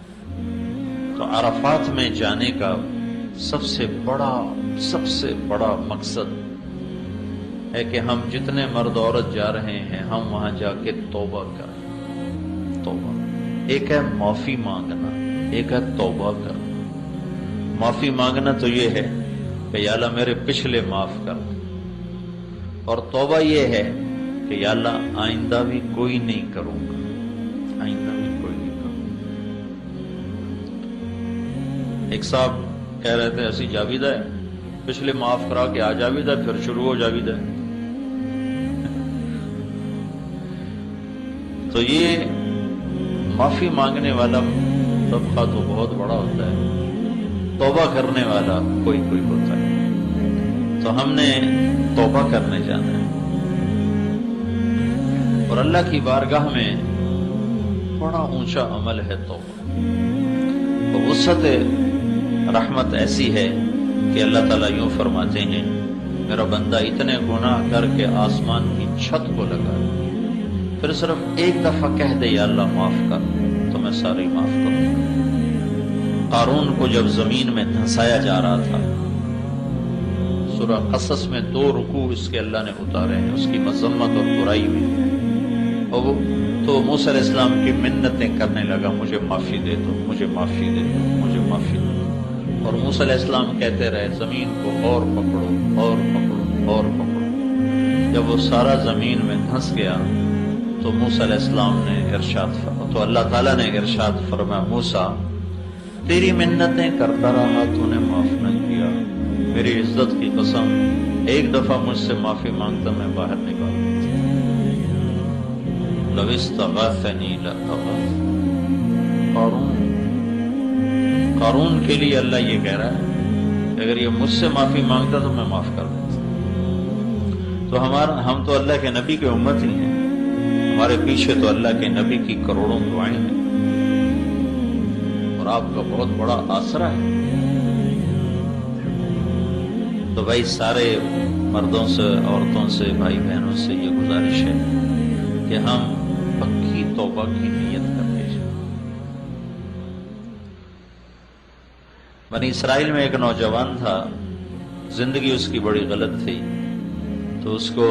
تو عرفات میں جانے کا سب سے بڑا مقصد ہے کہ ہم جتنے مرد عورت جا رہے ہیں ہم وہاں جا کے توبہ کریں۔ توبہ ایک ہے معافی مانگنا، ایک ہے توبہ کرنا۔ معافی مانگنا تو یہ ہے کہ یا اللہ میرے پچھلے معاف کر، اور توبہ یہ ہے کہ یا اللہ آئندہ بھی کوئی نہیں کروں گا، آئندہ بھی کوئی نہیں کروں گا۔ ایک صاحب کہہ رہے تھے ایسی جاویدہ ہے، پچھلے معاف کرا کے آ جاویدہ پھر شروع ہو جاویدہ۔ تو یہ معافی مانگنے والا طبقہ تو بہت بڑا ہوتا ہے، توبہ کرنے والا کوئی ہوتا ہے۔ تو ہم نے توبہ کرنے جانا ہے، اور اللہ کی بارگاہ میں بڑا اونچا عمل ہے توبہ۔ تو وسعت رحمت ایسی ہے کہ اللہ تعالیٰ یوں فرماتے ہیں میرا بندہ اتنے گناہ کر کے آسمان کی چھت کو لگا، پھر صرف ایک دفعہ کہہ دے یا اللہ معاف کر تو میں سارے معاف کروں گا۔ قارون کو جب زمین میں دھنسایا جا رہا تھا، سورہ قصص میں 2 رکوع اس کے اللہ نے اتارے ہیں اس کی مذمت اور برائی میں، اور وہ تو موسیٰ علیہ السلام کی منتیں کرنے لگا، مجھے معافی دے دو، مجھے معافی دے دو، مجھے معافی دے دو، اور موسیٰ علیہ السلام کہتے رہے زمین کو اور پکڑو اور پکڑو اور پکڑو۔ جب وہ سارا زمین میں دھنس گیا تو موسیٰ علیہ السلام نے تو اللہ تعالیٰ نے ارشاد فرمایا، موسیٰ تیری منتیں کرتا رہا، تو نے معاف نہ کیا، میری عزت کی قسم ایک دفعہ مجھ سے معافی مانگتا میں باہر نکال دیتا۔ لو استغاثنی لأغاث۔ قارون کے لیے اللہ یہ کہہ رہا ہے کہ اگر یہ مجھ سے معافی مانگتا تو میں معاف کر دیتا۔ تو ہم تو اللہ کے نبی کی امت ہی ہیں، ہمارے پیچھے تو اللہ کے نبی کی کروڑوں دعائیں ہیں اور آپ کا بہت بڑا آسرا ہے۔ تو بھائی سارے مردوں سے، عورتوں سے، بھائی بہنوں سے یہ گزارش ہے کہ ہم پکی توبہ کی نیت کرتے ہیں۔ بنی اسرائیل میں ایک نوجوان تھا، زندگی اس کی بڑی غلط تھی، تو اس کو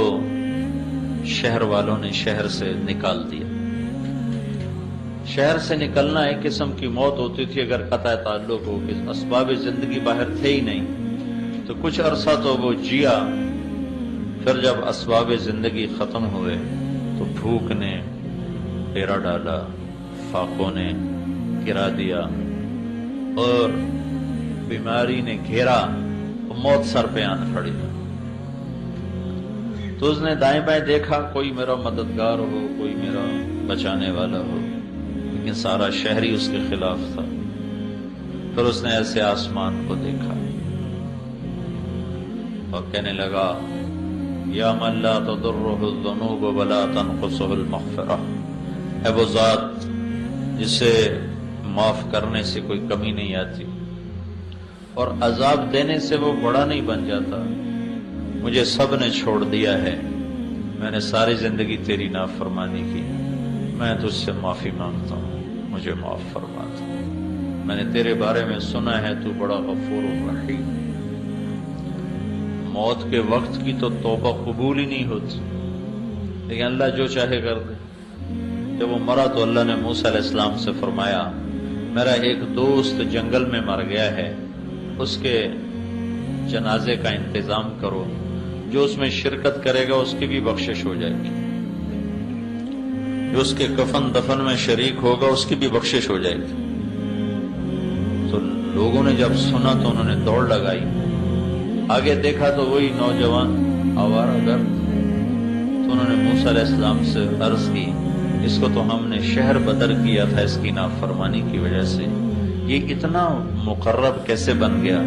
شہر والوں نے شہر سے نکال دیا۔ شہر سے نکلنا ایک قسم کی موت ہوتی تھی اگر قطع تعلق ہو، کہ اسباب زندگی باہر تھے ہی نہیں، تو کچھ عرصہ تو وہ جیا، پھر جب اسباب زندگی ختم ہوئے تو بھوک نے ڈیرا ڈالا، فاقوں نے گرا دیا اور بیماری نے گھیرا، موت سر پہ آن کھڑی۔ تو اس نے دائیں بائیں دیکھا، کوئی میرا مددگار ہو، کوئی میرا بچانے والا ہو، لیکن سارا شہر ہی اس کے خلاف تھا۔ پھر اس نے ایسے آسمان کو دیکھا اور کہنے لگا، یا من لا تضرہ الذنوب ولا تنقصہ المغفرہ، اے وہ ذات جسے معاف کرنے سے کوئی کمی نہیں آتی اور عذاب دینے سے وہ بڑا نہیں بن جاتا، مجھے سب نے چھوڑ دیا ہے، میں نے ساری زندگی تیری نافرمانی کی، میں تجھ سے معافی مانگتا ہوں، مجھے معاف فرما دو، میں نے تیرے بارے میں سنا ہے تو بڑا غفور الرحیم۔ موت کے وقت کی تو توبہ قبول ہی نہیں ہوتی، لیکن اللہ جو چاہے کر دے۔ جب وہ مرا تو اللہ نے موسیٰ علیہ السلام سے فرمایا، میرا ایک دوست جنگل میں مر گیا ہے، اس کے جنازے کا انتظام کرو، جو اس میں شرکت کرے گا اس کی بھی بخشش ہو جائے گی، جو اس کے کفن دفن میں شریک ہوگا اس کی بھی بخشش ہو جائے گی۔ تو لوگوں نے جب سنا تو انہوں نے دوڑ لگائی، آگے دیکھا تو وہی نوجوان آوارہ گرد۔ تو انہوں نے موسیٰ علیہ السلام سے عرض کی، اس کو تو ہم نے شہر بدر کیا تھا اس کی نافرمانی کی وجہ سے، یہ اتنا مقرب کیسے بن گیا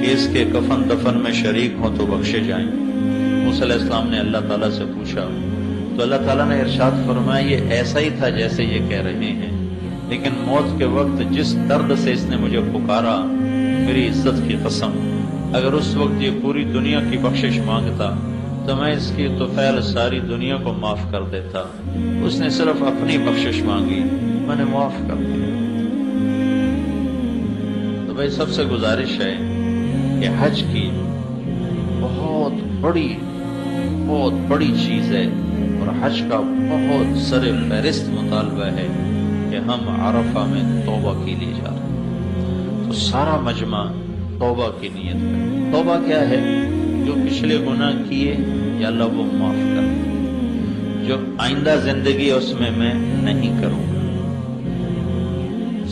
کہ اس کے کفن دفن میں شریک ہوں تو بخشے جائیں۔ موسیٰ علیہ السلام نے اللہ تعالیٰ سے پوچھا تو اللہ تعالیٰ نے ارشاد فرمایا، یہ ایسا ہی تھا جیسے یہ کہہ رہے ہیں، لیکن موت کے وقت جس درد سے اس نے مجھے پکارا، میری عزت کی قسم اگر اس وقت یہ پوری دنیا کی بخشش مانگتا تو میں اس کی طفیل ساری دنیا کو معاف کر دیتا، اس نے صرف اپنی بخشش مانگی، میں نے معاف کر دیا۔ تو بھائی سب سے گزارش ہے کہ حج کی بہت بڑی چیز ہے اور حج کا بہت سر فہرست مطالبہ ہے کہ ہم عرفہ میں توبہ کے لیے جا رہے ہیں۔ تو سارا مجمع توبہ کی نیت کرے۔ توبہ کیا ہے؟ جو پچھلے گناہ کیے یا اللہ وہ معاف کر دے، جو آئندہ زندگی ہے اس میں نہیں کروں گا،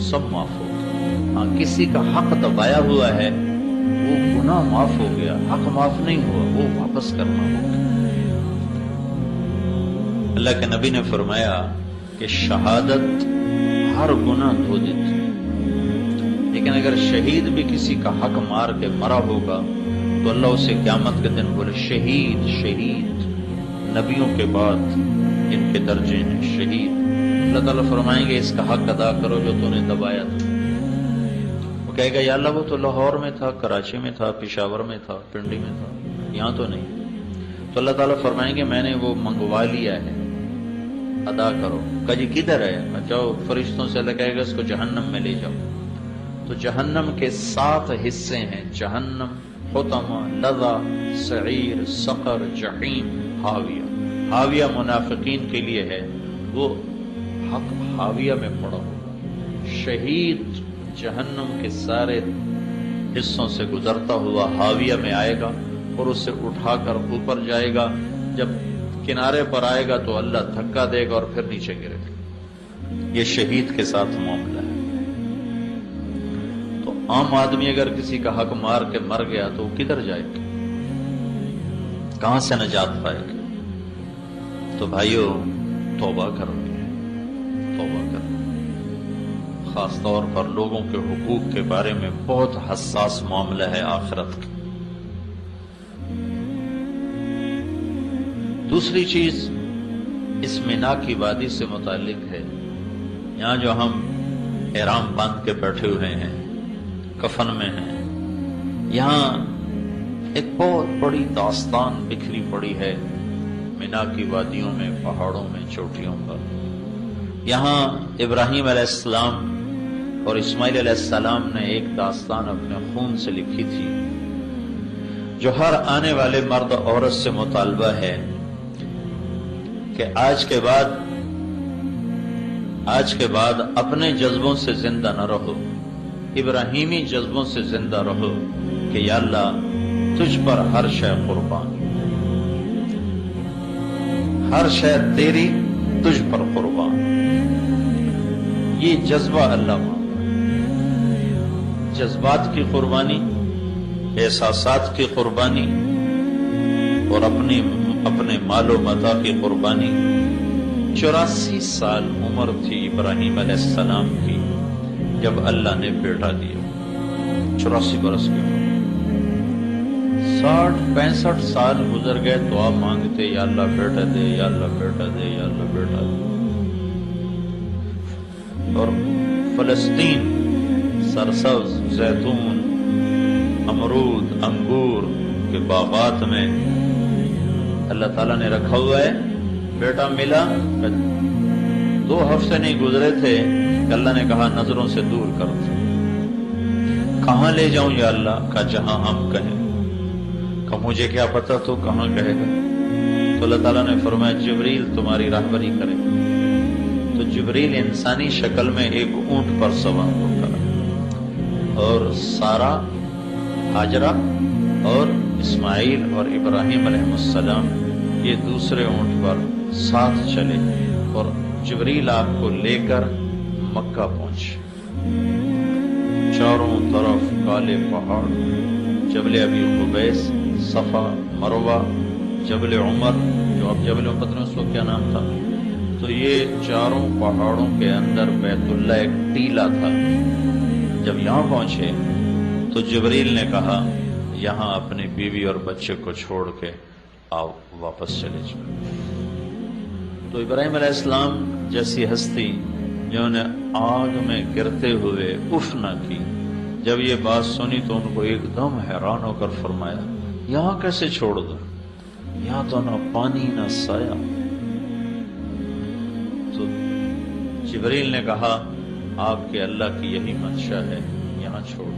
سب معاف ہوگا۔ ہاں کسی کا حق دبایا ہوا ہے، وہ گناہ معاف ہو گیا، حق معاف نہیں ہوا، وہ واپس کرنا ہوگا۔ اللہ کے نبی نے فرمایا کہ شہادت ہر گناہ دھو دیتی، لیکن اگر شہید بھی کسی کا حق مار کے مرا ہوگا تو اللہ اسے قیامت کے دن بولے، شہید نبیوں کے بعد ان کے درجے ہیں شہید۔ اللہ تعالیٰ فرمائیں گے اس کا حق ادا کرو جو تو نے دبایا تھا۔ وہ کہے گا یا اللہ وہ تو لاہور میں تھا، کراچی میں تھا، پشاور میں تھا، پنڈی میں تھا، یہاں تو نہیں۔ تو اللہ تعالیٰ فرمائیں گے میں نے وہ منگوا لیا ہے، ادا کرو۔ کہا جی کدھر ہے؟ جاؤ فرشتوں سے اللہ کہے گا اس کو جہنم میں لے جاؤ۔ تو جہنم کے 7 حصے ہیں، جہنم حطمہ، لظہ، سعیر، سقر، جحیم، حاویہ۔ حاویہ منافقین کے لیے ہے، وہ حق حاویہ میں پڑا ہوگا۔ شہید جہنم کے سارے حصوں سے گزرتا ہوا حاویہ میں آئے گا اور اسے اٹھا کر اوپر جائے گا۔ جب کنارے پر آئے گا تو اللہ دھکا دے گا اور پھر نیچے گرے گا۔ یہ شہید کے ساتھ معاملہ ہے۔ تو عام آدمی اگر کسی کا حق مار کے مر گیا تو وہ کدھر جائے گا؟ کہاں سے نجات پائے گا؟ تو بھائیو، توبہ کرنی ہے، توبہ کرنی ہے۔ خاص طور پر لوگوں کے حقوق کے بارے میں بہت حساس معاملہ ہے آخرت کا۔ دوسری چیز اس مینا کی وادی سے متعلق ہے۔ یہاں جو ہم احرام باندھ کے بیٹھے ہوئے ہیں، کفن میں ہیں، یہاں ایک بہت بڑی داستان بکھری پڑی ہے مینا کی وادیوں میں، پہاڑوں میں، چوٹیوں پر۔ یہاں ابراہیم علیہ السلام اور اسماعیل علیہ السلام نے ایک داستان اپنے خون سے لکھی تھی، جو ہر آنے والے مرد عورت سے مطالبہ ہے کہ آج کے بعد اپنے جذبوں سے زندہ نہ رہو، ابراہیمی جذبوں سے زندہ رہو کہ یا اللہ تجھ پر ہر شے قربان، ہر شے تیری، تجھ پر قربان۔ یہ جذبہ اللہ مانگتا ہے، جذبات کی قربانی، احساسات کی قربانی اور اپنے مال و متاع کی قربانی۔ 84 سال عمر تھی ابراہیم علیہ السلام کی جب اللہ نے بیٹا دیا، 84 برس کی عمر۔ 60-65 سال گزر گئے، دعا مانگتے، یا اللہ بیٹا دے، یا اللہ بیٹا دے، یا اللہ بیٹا دے۔ اور فلسطین سرسبز زیتون، امرود، انگور کے باغات میں اللہ تعالیٰ نے رکھا ہوا ہے، بیٹا ملا۔ 2 ہفتے نہیں گزرے تھے کہ اللہ نے کہا نظروں سے دور کر دو۔ کہاں لے جاؤں یا اللہ؟ کہا جہاں ہم کہیں۔ کہ مجھے کیا پتا تو کہاں کہے گا؟ تو اللہ تعالیٰ نے فرمایا جبریل تمہاری راہبری کرے۔ تو جبریل انسانی شکل میں ایک اونٹ پر سوار ہوتا اور سارا، ہاجرہ اور اسماعیل اور ابراہیم علیہ السلام یہ دوسرے اونٹ پر ساتھ چلے اور جبریل آپ کو لے کر مکہ پہنچے۔ چاروں طرف کالے پہاڑ، جبل ابی قبیس، صفا، مروہ، جبل عمر، جو اب جبل عمر اس کو کیا نام تھا۔ تو یہ چاروں پہاڑوں کے اندر بیت اللہ ایک ٹیلا تھا۔ جب یہاں پہنچے تو جبریل نے کہا یہاں اپنی بیوی اور بچے کو چھوڑ کے آؤ، واپس چلے جاؤ۔ تو ابراہیم علیہ السلام جیسی ہستی جنہوں نے آگ میں گرتے ہوئے اف نہ کی، جب یہ بات سنی تو ان کو ایک دم حیران ہو کر فرمایا یہاں کیسے چھوڑ دو؟ یہاں تو نہ پانی نہ سایہ۔ تو جبریل نے کہا آپ کے اللہ کی یہی منشا ہے، یہاں چھوڑ دو۔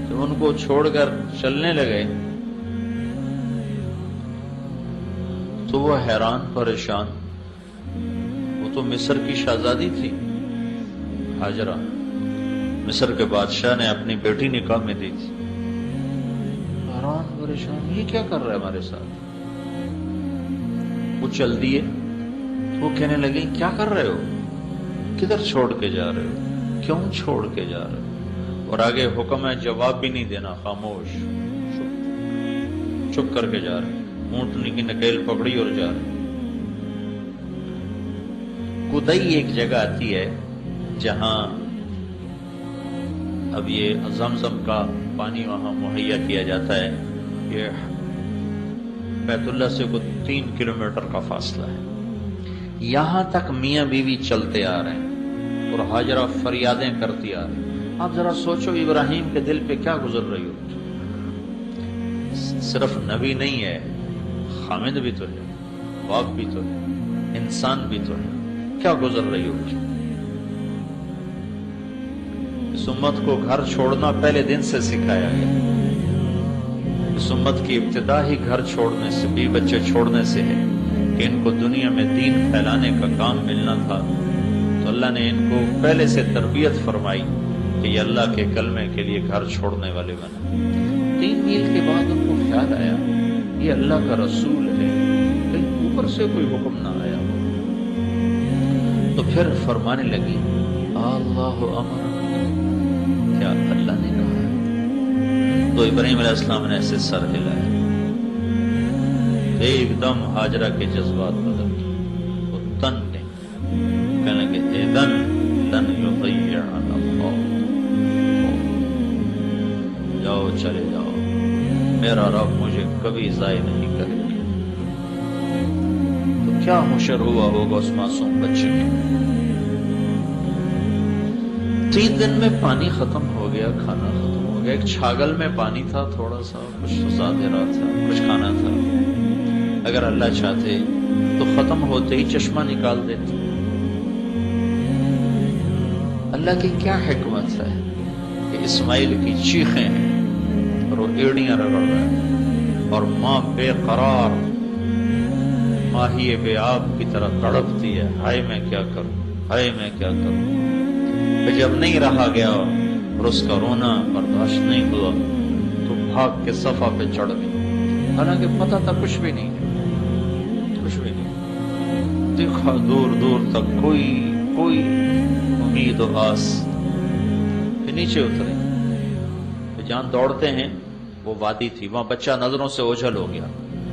جب ان کو چھوڑ کر چلنے لگے تو وہ حیران پریشان، وہ تو مصر کی شہزادی تھی ہاجرہ، مصر کے بادشاہ نے اپنی بیٹی نکاح میں دی تھی۔ حیران پریشان، یہ کیا کر رہا ہے ہمارے ساتھ؟ وہ چل دیے تو وہ کہنے لگے کیا کر رہے ہو؟ کدھر چھوڑ کے جا رہے ہو؟ کیوں چھوڑ کے جا رہے ہو؟ اور آگے حکم ہے جواب بھی نہیں دینا، خاموش، چپ کر کے جا رہے ہیں۔ اونٹنی کی نکیل پکڑی اور جا رہے۔ کدئی ایک جگہ آتی ہے جہاں اب یہ زمزم کا پانی وہاں مہیا کیا جاتا ہے۔ یہ بیت اللہ سے کوئی 3 کلومیٹر کا فاصلہ ہے۔ یہاں تک میاں بیوی چلتے آ رہے ہیں اور ہاجرہ فریادیں کرتی آ رہی ہیں۔ آپ ذرا سوچو ابراہیم کے دل پہ کیا گزر رہی ہو؟ صرف نبی نہیں ہے، خامد بھی تو ہے، باپ بھی تو ہے، انسان بھی تو ہے، کیا گزر رہی ہوگی؟ اس امت کو گھر چھوڑنا پہلے دن سے سکھایا گیا۔ اس امت کی ابتدا ہی گھر چھوڑنے سے، بیوی بچے چھوڑنے سے ہے کہ ان کو دنیا میں دین پھیلانے کا کام ملنا تھا، تو اللہ نے ان کو پہلے سے تربیت فرمائی کہ یہ اللہ کے کلمے کے لیے گھر چھوڑنے والے بنے۔ 3 میل کے بعد ان کو خیال آیا یہ اللہ کا رسول ہے، کہیں اوپر سے کوئی حکم نہ آیا ہو، تو پھر فرمانے لگی اللہ امر، کیا اللہ نے کہا ہے؟ تو ابراہیم علیہ السلام نے ایسے سر ہلایا، ایک دم ہاجرہ کے جذبات بدل گئے، وہ تن نے کہنے لگے اذن لن یضیعنا اللہ، جاؤ چلے جاؤ، میرا رب مجھے کبھی ضائع نہیں کرے گا۔ تو کیا حشر ہوا ہوگا اس معصوم بچے کے۔ 3 دن میں پانی ختم ہو گیا، کھانا ختم ہو گیا، ایک چھاگل میں پانی تھا تھوڑا سا، کچھ زیادہ رہا تھا، کچھ کھانا تھا، اگر اللہ چاہتے تو ختم ہوتے ہی چشمہ نکال دیتے۔ اللہ کی کیا حکمت ہے کہ اسماعیل کی چیخیں ہیں اور وہ ایڑیاں رگڑ رہا ہے، اور ماں بے قرار ماہی بے آب کی طرح تڑپتی ہے، ہائے میں کیا کروں، ہائے میں کیا کروں۔ پھر جب نہیں رہا گیا اور اس کا رونا برداشت نہیں ہوا تو بھاگ کے صفا پہ چڑھ گئی، حالانکہ پتہ تھا کچھ بھی نہیں ہے، کچھ بھی نہیں دیکھا، دور دور تک کوئی امید و آس۔ پھر نیچے اترے، پھر جہاں دوڑتے ہیں وہ وادی تھی، وہاں بچہ نظروں سے اوجھل ہو گیا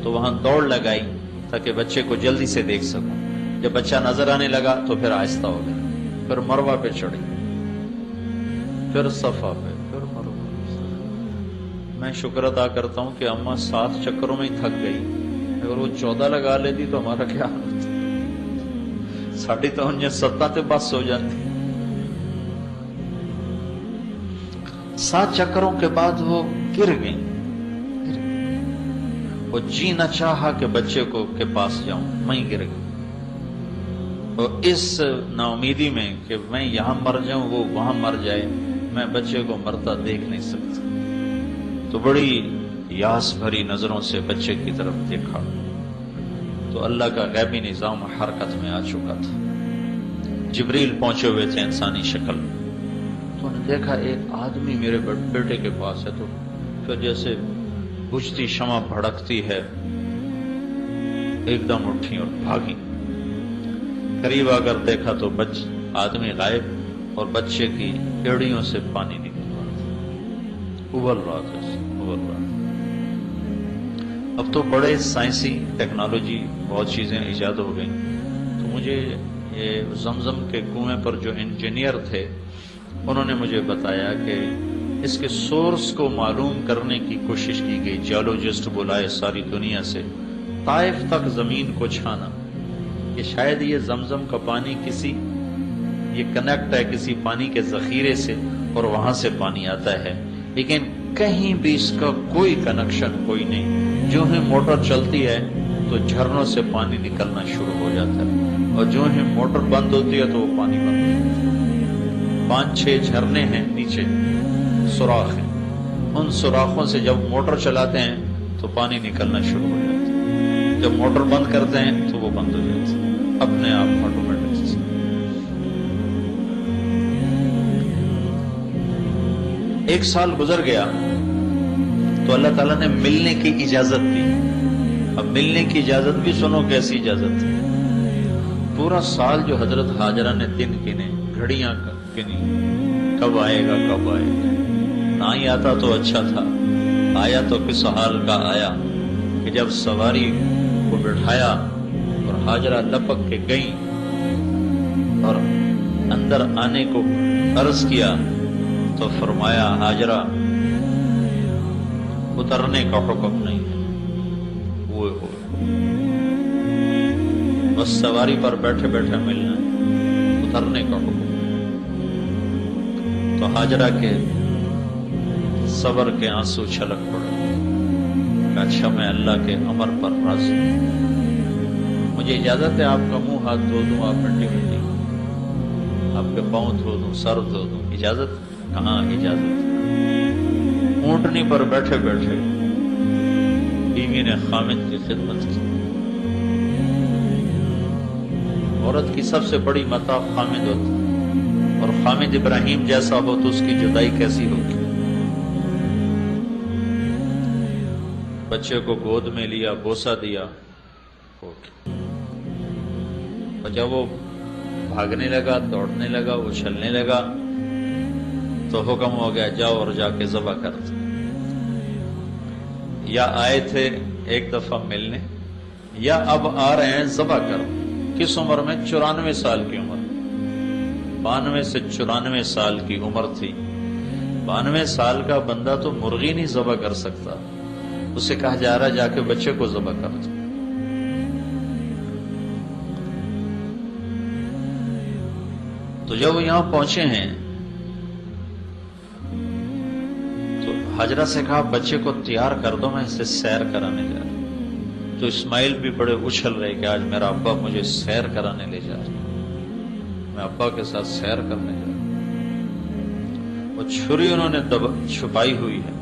تو وہاں دوڑ لگائی تاکہ بچے کو جلدی سے دیکھ سکوں۔ جب بچہ نظر آنے لگا تو پھر آہستہ ہو گیا، پھر مروہ پہ چڑھی، پھر صفا پہ، پھر مروہ پہ۔ میں شکر ادا کرتا ہوں کہ اماں 7 چکروں میں ہی تھک گئی، اگر وہ 14 لگا لیتی تو ہمارا کیا حال ہوتا، ساڑھی تو انہیں 7 تے بس ہو جاتی۔ 7 چکروں کے بعد وہ گر گئی، وہ جی نہ چاہا کہ بچے کو کے پاس جاؤں، میں گر گئی، اور اس نا امیدی میں کہ میں یہاں مر جاؤں وہ وہاں مر جائے، میں بچے کو مرتا دیکھ نہیں سکتا، تو بڑی یاس بھری نظروں سے بچے کی طرف دیکھا تو اللہ کا غیبی نظام حرکت میں آ چکا تھا۔ جبریل پہنچے ہوئے تھے انسانی شکل، تو انہوں نے دیکھا ایک آدمی میرے بیٹے کے پاس ہے، تو پھر جیسے بجھتی شمع بھڑکتی ہے ایک دم اٹھی اور بھاگی، قریب آ کر دیکھا تو آدمی غائب اور بچے کی ایڑیوں سے پانی نکل رہا تھا، ابل رہا تھا، ابل رہا تھا۔ اب تو بڑے سائنسی ٹیکنالوجی بہت چیزیں ایجاد ہو گئیں، تو مجھے یہ زمزم کے کنویں پر جو انجینئر تھے انہوں نے مجھے بتایا کہ اس کے سورس کو معلوم کرنے کی کوشش کی گئی، جیولوجسٹ بلائے ساری دنیا سے، طائف تک زمین کو چھانا کہ شاید یہ زمزم کا پانی یہ کنیکٹ ہے کسی پانی کے ذخیرے سے اور وہاں سے پانی آتا ہے، لیکن کہیں بھی اس کا کوئی کنیکشن کوئی نہیں۔ جو ہی موٹر چلتی ہے تو جھرنوں سے پانی نکلنا شروع ہو جاتا ہے، اور جو ہی موٹر بند ہوتی ہے تو وہ پانی بند ہو جاتا ہے۔ 5-6 جھرنے ہیں نیچے، سوراخ ہیں، ان سوراخوں سے جب موٹر چلاتے ہیں تو پانی نکلنا شروع ہو جاتا ہے، جب موٹر بند کرتے ہیں تو وہ بند ہو جاتا ہے اپنے آپ آٹومیٹک۔ 1 سال گزر گیا تو اللہ تعالیٰ نے ملنے کی اجازت دی۔ اب ملنے کی اجازت بھی سنو کیسی اجازت تھی۔ پورا سال جو حضرت ہاجرہ نے دن گنے، گھڑیاں گنی، کب آئے گا کب آئے گا، نہ ہی آتا تو اچھا تھا، آیا تو کس حال کا آیا کہ جب سواری کو بٹھایا اور ہاجرہ لپک کے گئیں اور اندر آنے کو عرض کیا تو فرمایا ہاجرہ اترنے کا حکم نہیں ہے، وہ بس سواری پر بیٹھے بیٹھے ملنا ہے، اترنے کا حکم۔ تو ہاجرہ کے صبر کے آنسو چھلک پڑے کہ اچھا میں اللہ کے امر پر راضی ہوں، مجھے اجازت ہے آپ کا منہ ہاتھ دھو دوں، آپ مٹی مٹی آپ کے پاؤں دھو دوں، سر دھو دوں، اجازت؟ کہاں اجازت؟ اونٹنی پر بیٹھے بیٹھے بیوی نے خامد کی خدمت کی. عورت کی سب سے بڑی متاع خامد ہوتی ہے، اور خامد ابراہیم جیسا ہو تو اس کی جدائی کیسی ہوگی. بچے کو گود میں لیا، بوسہ دیا، اور جب وہ بھاگنے لگا، دوڑنے لگا، اچھلنے لگا تو حکم ہو گیا جاؤ اور جا کے ذبح کر دو. یا آئے تھے ایک دفعہ ملنے، یا اب آ رہے ہیں ذبح کر. کس عمر میں؟ 94 سال کی عمر. 92 سے 94 سال کی عمر تھی. 92 سال کا بندہ تو مرغی نہیں ذبح کر سکتا، اسے کہا جا رہا جا کے بچے کو ذبح کر دو. تو جب وہ یہاں پہنچے ہیں تو حاجرہ سے کہا بچے کو تیار کر دو، میں اسے سیر کرانے جا رہا. تو اسماعیل بھی بڑے اچھل رہے کہ آج میرا ابا مجھے سیر کرانے لے جا رہا، میں ابا کے ساتھ سیر کرنے جا رہا. وہ چھری انہوں نے چھپائی ہوئی ہے،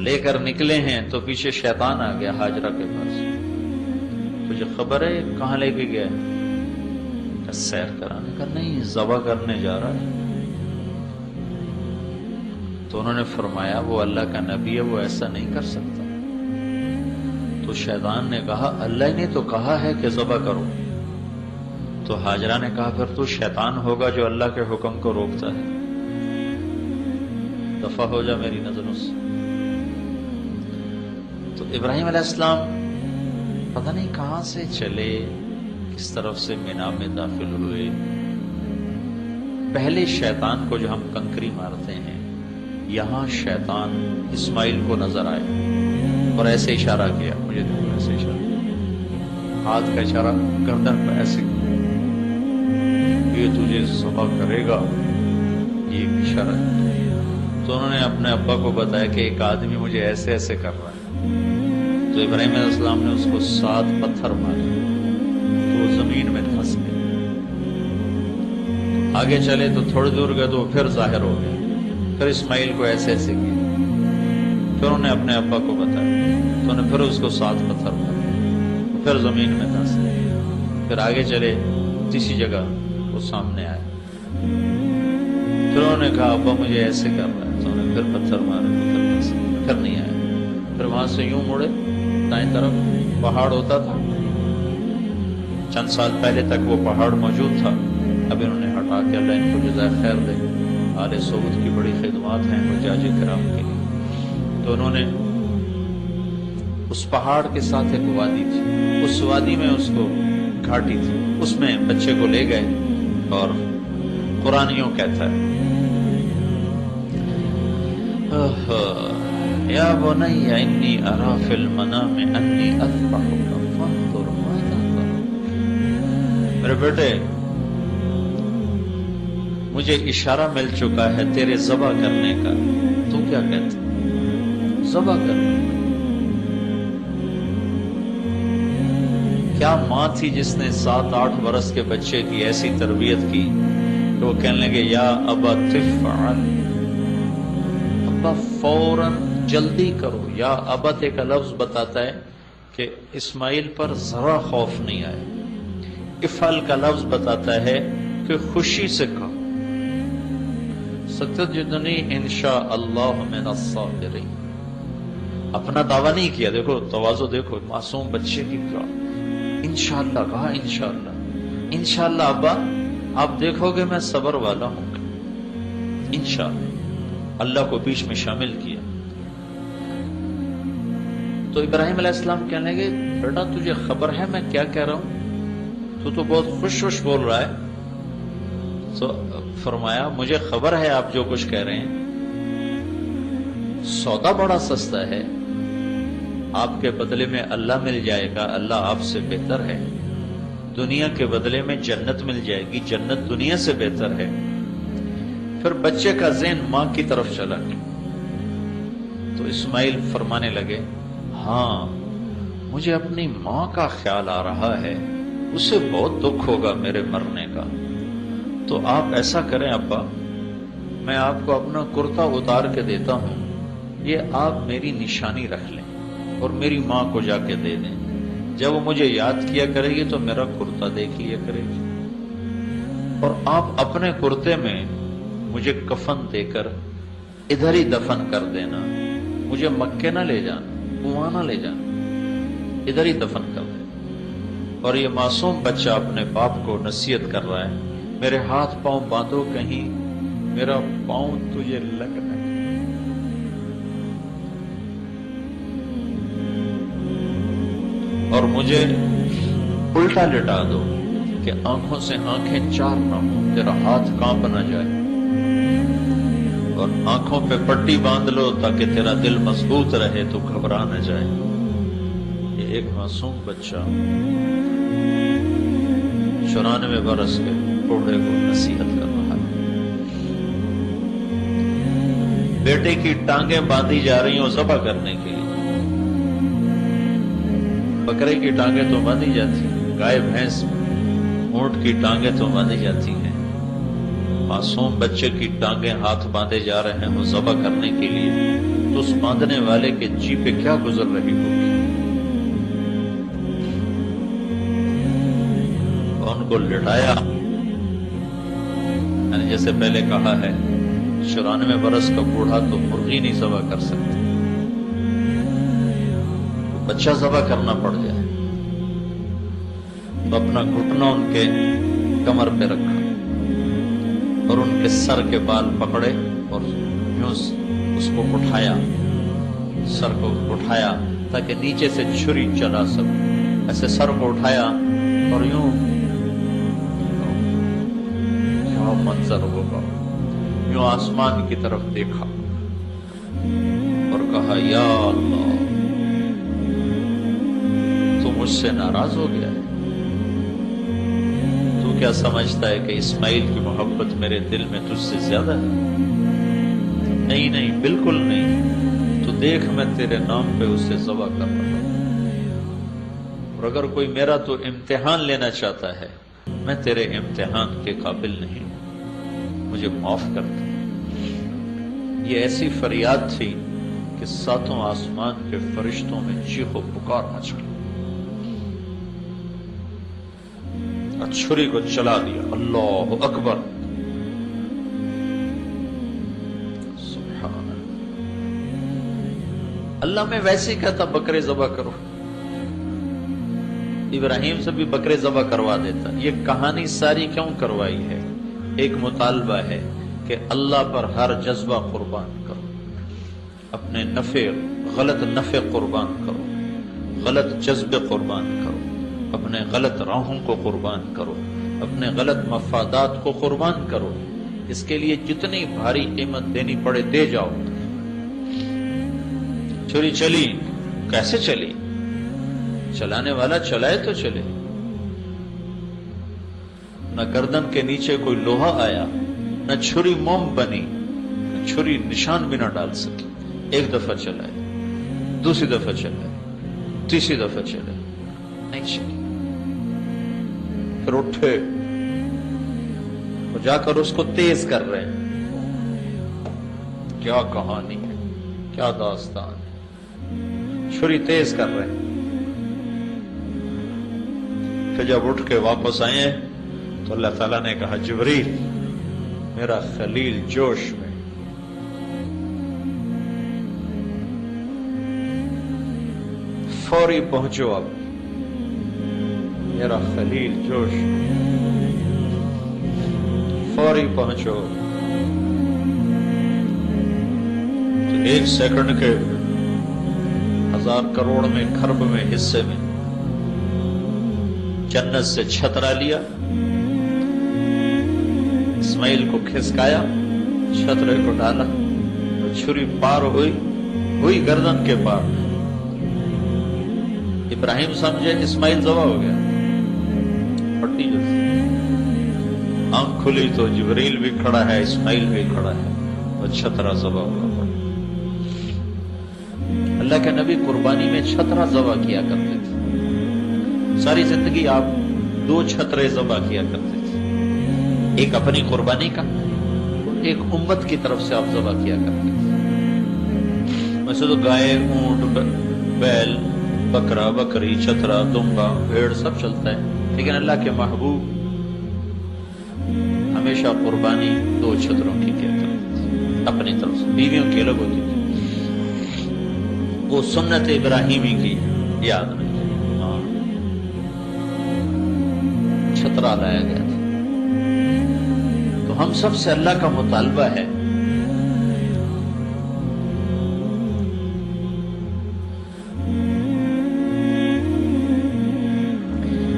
لے کر نکلے ہیں تو پیچھے شیطان آ گیا حاجرہ کے پاس. تجھے خبر ہے کہاں لے کے گیا؟ سیر کرانے کا. نہیں، ذبح کرنے جا رہا ہے. تو انہوں نے فرمایا وہ اللہ کا نبی ہے، وہ ایسا نہیں کر سکتا. تو شیطان نے کہا اللہ نے تو کہا ہے کہ ذبح کرو. تو حاجرہ نے کہا پھر تو شیطان ہوگا جو اللہ کے حکم کو روکتا ہے، دفع ہو جا میری نظروں سے. تو ابراہیم علیہ السلام پتہ نہیں کہاں سے چلے، کس طرف سے مینا میں داخل ہوئے. پہلے شیطان کو جو ہم کنکری مارتے ہیں، یہاں شیطان اسماعیل کو نظر آئے اور ایسے اشارہ کیا، مجھے دیکھو ایسے اشارہ کیا، ہاتھ کا اشارہ گردن پہ ایسے کیا، یہ تجھے ذبح کرے گا، یہ ایک اشارہ. تو انہوں نے اپنے ابا کو بتایا کہ ایک آدمی مجھے ایسے ایسے کر رہا ہے. تو ابراہیم علیہ السلام نے اس کو 7 پتھر مارے تو وہ زمین میں پھنس گئے. آگے چلے تو تھوڑی دور گئے تو وہ پھر ظاہر ہو گئے. پھر اسماعیل کو ایسے ایسے کیا. پھر انہوں نے اپنے ابا کو بتایا تو انہوں نے پھر اس کو 7 پتھر مارے، پھر زمین میں پھنس گئے. پھر آگے چلے، تیسری جگہ وہ سامنے آئے. پھر انہوں نے کہا ابا مجھے ایسے کر رہا ہے. تو انہوں نے پھر پتھر مارے، پھر پھنس گئے، پھر نہیں آئے. پھر وہاں سے یوں مڑے، دائیں طرف پہاڑ ہوتا تھا، چند سال پہلے تک وہ پہاڑ موجود تھا، اب انہوں نے ہٹا کے، اللہ ان کو جزائے خیر دے، آل سعود کی بڑی خدمات ہیں حجاج کرام کے لیے. تو انہوں نے اس پہاڑ کے ساتھ ایک وادی تھی، اس وادی میں اس کو گھاٹی تھی، اس میں بچے کو لے گئے. اور قرآن یوں کہتا ہے یا بنی انی ارا فی المنام انی اذبحک فانظر ماذا ترى. میرے بیٹے مجھے اشارہ مل چکا ہے تیرے ذبح کرنے کا، تو کیا کہتا؟ ذبح کرنے. کیا ماں تھی جس نے 7-8 برس کے بچے کی ایسی تربیت کی کہ وہ کہنے لگے یا ابا تفعل، ابا فوراً جلدی کرو. یا ابت ایک لفظ بتاتا ہے کہ اسماعیل پر ذرا خوف نہیں آیا. افعل کا لفظ بتاتا ہے کہ خوشی سے کہو ستجدنی انشاء اللہ من الصابرین. اپنا دعویٰ نہیں کیا. دیکھو تواضع، دیکھو معصوم بچے کی کیا انشاءاللہ کہا. انشاءاللہ، انشاءاللہ ابا آپ دیکھو گے میں صبر والا ہوں. انشاءاللہ اللہ کو بیچ میں شامل کیا. تو ابراہیم علیہ السلام کہنے لگے بیٹا تجھے خبر ہے میں کیا کہہ رہا ہوں؟ تو بہت خوش بول رہا ہے. تو فرمایا مجھے خبر ہے آپ جو کچھ کہہ رہے ہیں، سودا بڑا سستا ہے، آپ کے بدلے میں اللہ مل جائے گا، اللہ آپ سے بہتر ہے. دنیا کے بدلے میں جنت مل جائے گی، جنت دنیا سے بہتر ہے. پھر بچے کا ذہن ماں کی طرف چلا گیا. تو اسماعیل فرمانے لگے ہاں مجھے اپنی ماں کا خیال آ رہا ہے، اسے بہت دکھ ہوگا میرے مرنے کا. تو آپ ایسا کریں ابا، میں آپ کو اپنا کرتا اتار کے دیتا ہوں، یہ آپ میری نشانی رکھ لیں اور میری ماں کو جا کے دے دیں، جب وہ مجھے یاد کیا کرے گی تو میرا کرتا دیکھ لیا کرے گی، اور آپ اپنے کرتے میں مجھے کفن دے کر ادھر ہی دفن کر دینا، مجھے مکے نہ لے جانا، وہاں نہ لے جانا، ادھر ہی دفن کر دینا۔ اور یہ معصوم بچہ اپنے باپ کو نصیحت کر رہا ہے، میرے ہاتھ پاؤں باندھو، کہیں میرا پاؤں تجھے لگ نہ جائے۔ اور مجھے الٹا لٹا دو کہ آنکھوں سے آنکھیں چار نہ ہوں، تیرا ہاتھ کانپ نہ جائے، اور آنکھوں پہ پٹی باندھ لو تاکہ تیرا دل مضبوط رہے تو گھبرا نہ جائے۔ یہ ایک معصوم بچہ 94 برس کے بوڑھے کو نصیحت کر رہا ہے۔ بیٹے کی ٹانگیں باندھی جا رہی ہوں ذبح کرنے کے لیے۔ بکرے کی ٹانگیں تو باندھی جاتی ہیں، گائے بھینس اونٹ کی ٹانگیں تو باندھی جاتی ہیں، معصوم بچے کی ٹانگیں ہاتھ باندھے جا رہے ہیں وہ ذبح کرنے کے لیے، تو اس باندھنے والے کے جی پہ کیا گزر رہی ہوگی؟ ان کو لٹایا، یعنی جیسے پہلے کہا ہے 94 برس کا بوڑھا تو مرغی نہیں ذبح کر سکتا، بچہ ذبح کرنا پڑ جائے تو اپنا گھٹنا ان کے کمر پہ رکھا اور ان کے سر کے بال پکڑے اور یوں اس کو اٹھایا، سر کو اٹھایا تاکہ نیچے سے چھری چلا سکے، ایسے سر کو اٹھایا اور یوں، کیا منظر ہوگا، یوں آسمان کی طرف دیکھا اور کہا یا اللہ تو مجھ سے ناراض ہو گیا ہے، تو کیا سمجھتا ہے کہ اسماعیل کی محبت میرے دل میں تجھ سے زیادہ ہے؟ نہیں نہیں، بالکل نہیں، تو دیکھ میں تیرے نام پہ اسے ذبح کر رہا ہوں، اور اگر کوئی میرا تو امتحان لینا چاہتا ہے میں تیرے امتحان کے قابل نہیں ہوں، مجھے معاف کر دے۔ یہ ایسی فریاد تھی کہ ساتوں آسمان کے فرشتوں میں چیخ و پکار مچ گئی، اور چھری کو چلا دیا۔ اللہ اکبر، سبحان اللہ۔ اللہ میں ویسے ہی کہتا بکرے ذبح کرو، ابراہیم سے بھی بکرے ذبح کروا دیتا۔ یہ کہانی ساری کیوں کروائی ہے؟ ایک مطالبہ ہے کہ اللہ پر ہر جذبہ قربان کرو، اپنے غلط نفع قربان کرو، غلط جذبے قربان کرو، اپنے غلط راہوں کو قربان کرو، اپنے غلط مفادات کو قربان کرو، اس کے لیے جتنی بھاری قیمت دینی پڑے دے جاؤ۔ چھری چلی، کیسے چلی؟ چلانے والا چلائے تو چلے، نہ گردن کے نیچے کوئی لوہا آیا، نہ چھری موم بنی، نہ چھری نشان بھی نہ ڈال سکی۔ ایک دفعہ چلائے، دوسری دفعہ چلائے، تیسری دفعہ چلائے، نہیں چلی۔ پھر اٹھے اور جا کر اس کو تیز کر رہے ہیں۔ کیا کہانی ہے، کیا داستان ہے، چھری تیز کر رہے ہیں۔ پھر جب اٹھ کے واپس آئے تو اللہ تعالیٰ نے کہا جبریل میرا خلیل جوش میں، فوری پہنچو، اب میرا خلیل جوش میں، فوری پہنچو۔ تو 1 سیکنڈ کے 1000 کروڑ میں کھرب میں حصے میں جنت سے چھترا لیا، اسماعیل کو کھسکایا، چھترے کو ڈالا، چھری پار ہوئی گردن کے پار۔ ابراہیم سمجھے اسماعیل ذبح ہو گیا، پٹی جو آنکھ کھلی تو جبریل بھی کھڑا ہے، اسماعیل بھی کھڑا ہے، اور چھترا ذبح ہوا۔ اللہ کے نبی قربانی میں چھترا ذبح کیا کرتے تھے، ساری زندگی آپ 2 چھترے ذبح کیا کرتے تھے۔ ایک اپنی قربانی کا، ایک امت کی طرف سے آپ ذبح کیا کرتے تھے۔ ویسے تو گائے، اونٹ، بیل، بکرا، بکری، چترا، دمبا، بھیڑ سب چلتا ہے، لیکن اللہ کے محبوب ہمیشہ قربانی 2 چتروں کی کیا کرتے تھے اپنی طرف سے، بیویوں کی الگ ہوتی تھی۔ وہ سنت ابراہیمی کی یاد میں چھترا لایا گیا تھا۔ تو ہم سب سے اللہ کا مطالبہ ہے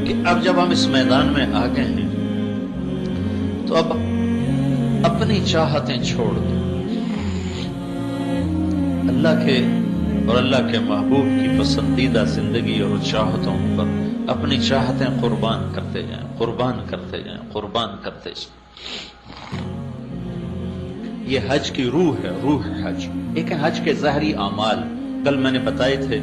کہ اب جب ہم اس میدان میں آ گئے ہیں تو اب اپنی چاہتیں چھوڑ دیں، اللہ کے اور اللہ کے محبوب کی پسندیدہ زندگی اور چاہتوں پر اپنی چاہتیں قربان کرتے جائیں، قربان کرتے جائیں، قربان کرتے جائیں۔ یہ حج کی روح ہے، روح حج۔ ایک ہے حج کے ظاہری اعمال، کل میں نے بتائے تھے،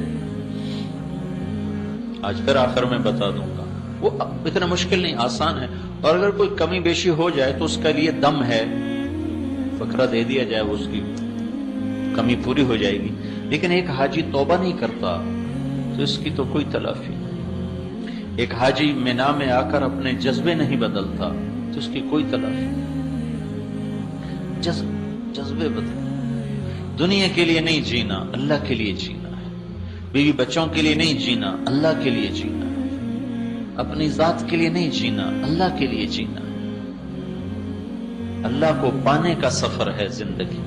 آج پھر آخر میں بتا دوں گا۔ وہ اتنا مشکل نہیں، آسان ہے، اور اگر کوئی کمی بیشی ہو جائے تو اس کے لیے دم ہے، فقرہ دے دیا جائے، وہ اس کی کمی پوری ہو جائے گی۔ لیکن ایک حاجی توبہ نہیں کرتا تو اس کی تو کوئی تلافی نہیں۔ ایک حاجی مینا میں آ کر اپنے جذبے نہیں بدلتا تو اس کی کوئی تلافی نہیں۔ جذبے بدل، دنیا کے لیے نہیں جینا، اللہ کے لیے جینا ہے۔ بیوی بچوں کے لیے نہیں جینا، اللہ کے لیے جینا ہے۔ اپنی ذات کے لیے نہیں جینا، اللہ کے لیے جینا ہے۔ اللہ کو پانے کا سفر ہے زندگی،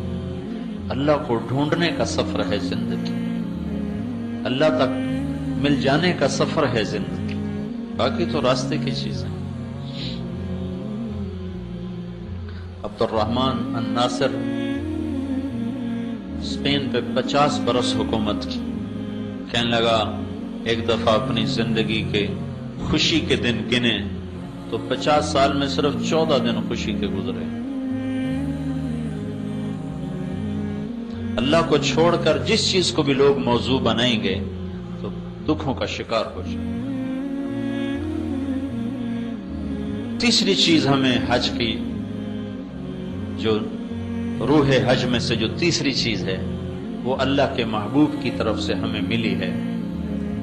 اللہ کو ڈھونڈنے کا سفر ہے زندگی، اللہ تک مل جانے کا سفر ہے زندگی، باقی تو راستے کی چیزیں۔ عبد الرحمن الناصر اسپین پہ 50 برس حکومت کی، کہنے لگا ایک دفعہ اپنی زندگی کے خوشی کے دن گنے تو 50 سال میں صرف 14 دن خوشی کے گزرے۔ اللہ کو چھوڑ کر جس چیز کو بھی لوگ موضوع بنائیں گے تو دکھوں کا شکار ہو جائے۔ تیسری چیز ہمیں حج کی، جو روح حج میں سے جو تیسری چیز ہے، وہ اللہ کے محبوب کی طرف سے ہمیں ملی ہے۔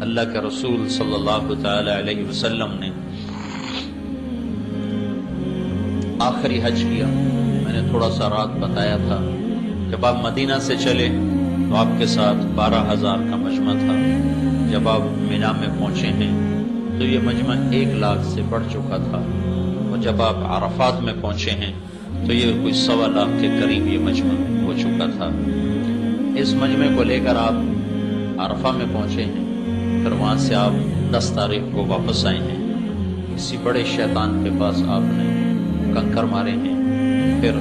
اللہ کے رسول صلی اللہ تعالی علیہ وسلم نے آخری حج کیا، میں نے تھوڑا سا رات بتایا تھا۔ جب آپ مدینہ سے چلے تو آپ کے ساتھ 12,000 کا مجمع تھا۔ جب آپ مینا میں پہنچے ہیں تو یہ مجمع 1 لاکھ سے بڑھ چکا تھا، اور جب آپ عرفات میں پہنچے ہیں تو یہ کوئی 1.25 لاکھ کے قریب یہ مجمع ہو چکا تھا۔ اس مجمع کو لے کر آپ عرفہ میں پہنچے ہیں، پھر وہاں سے آپ 10 تاریخ کو واپس آئے ہیں۔ کسی بڑے شیطان کے پاس آپ نے کنکر مارے ہیں، پھر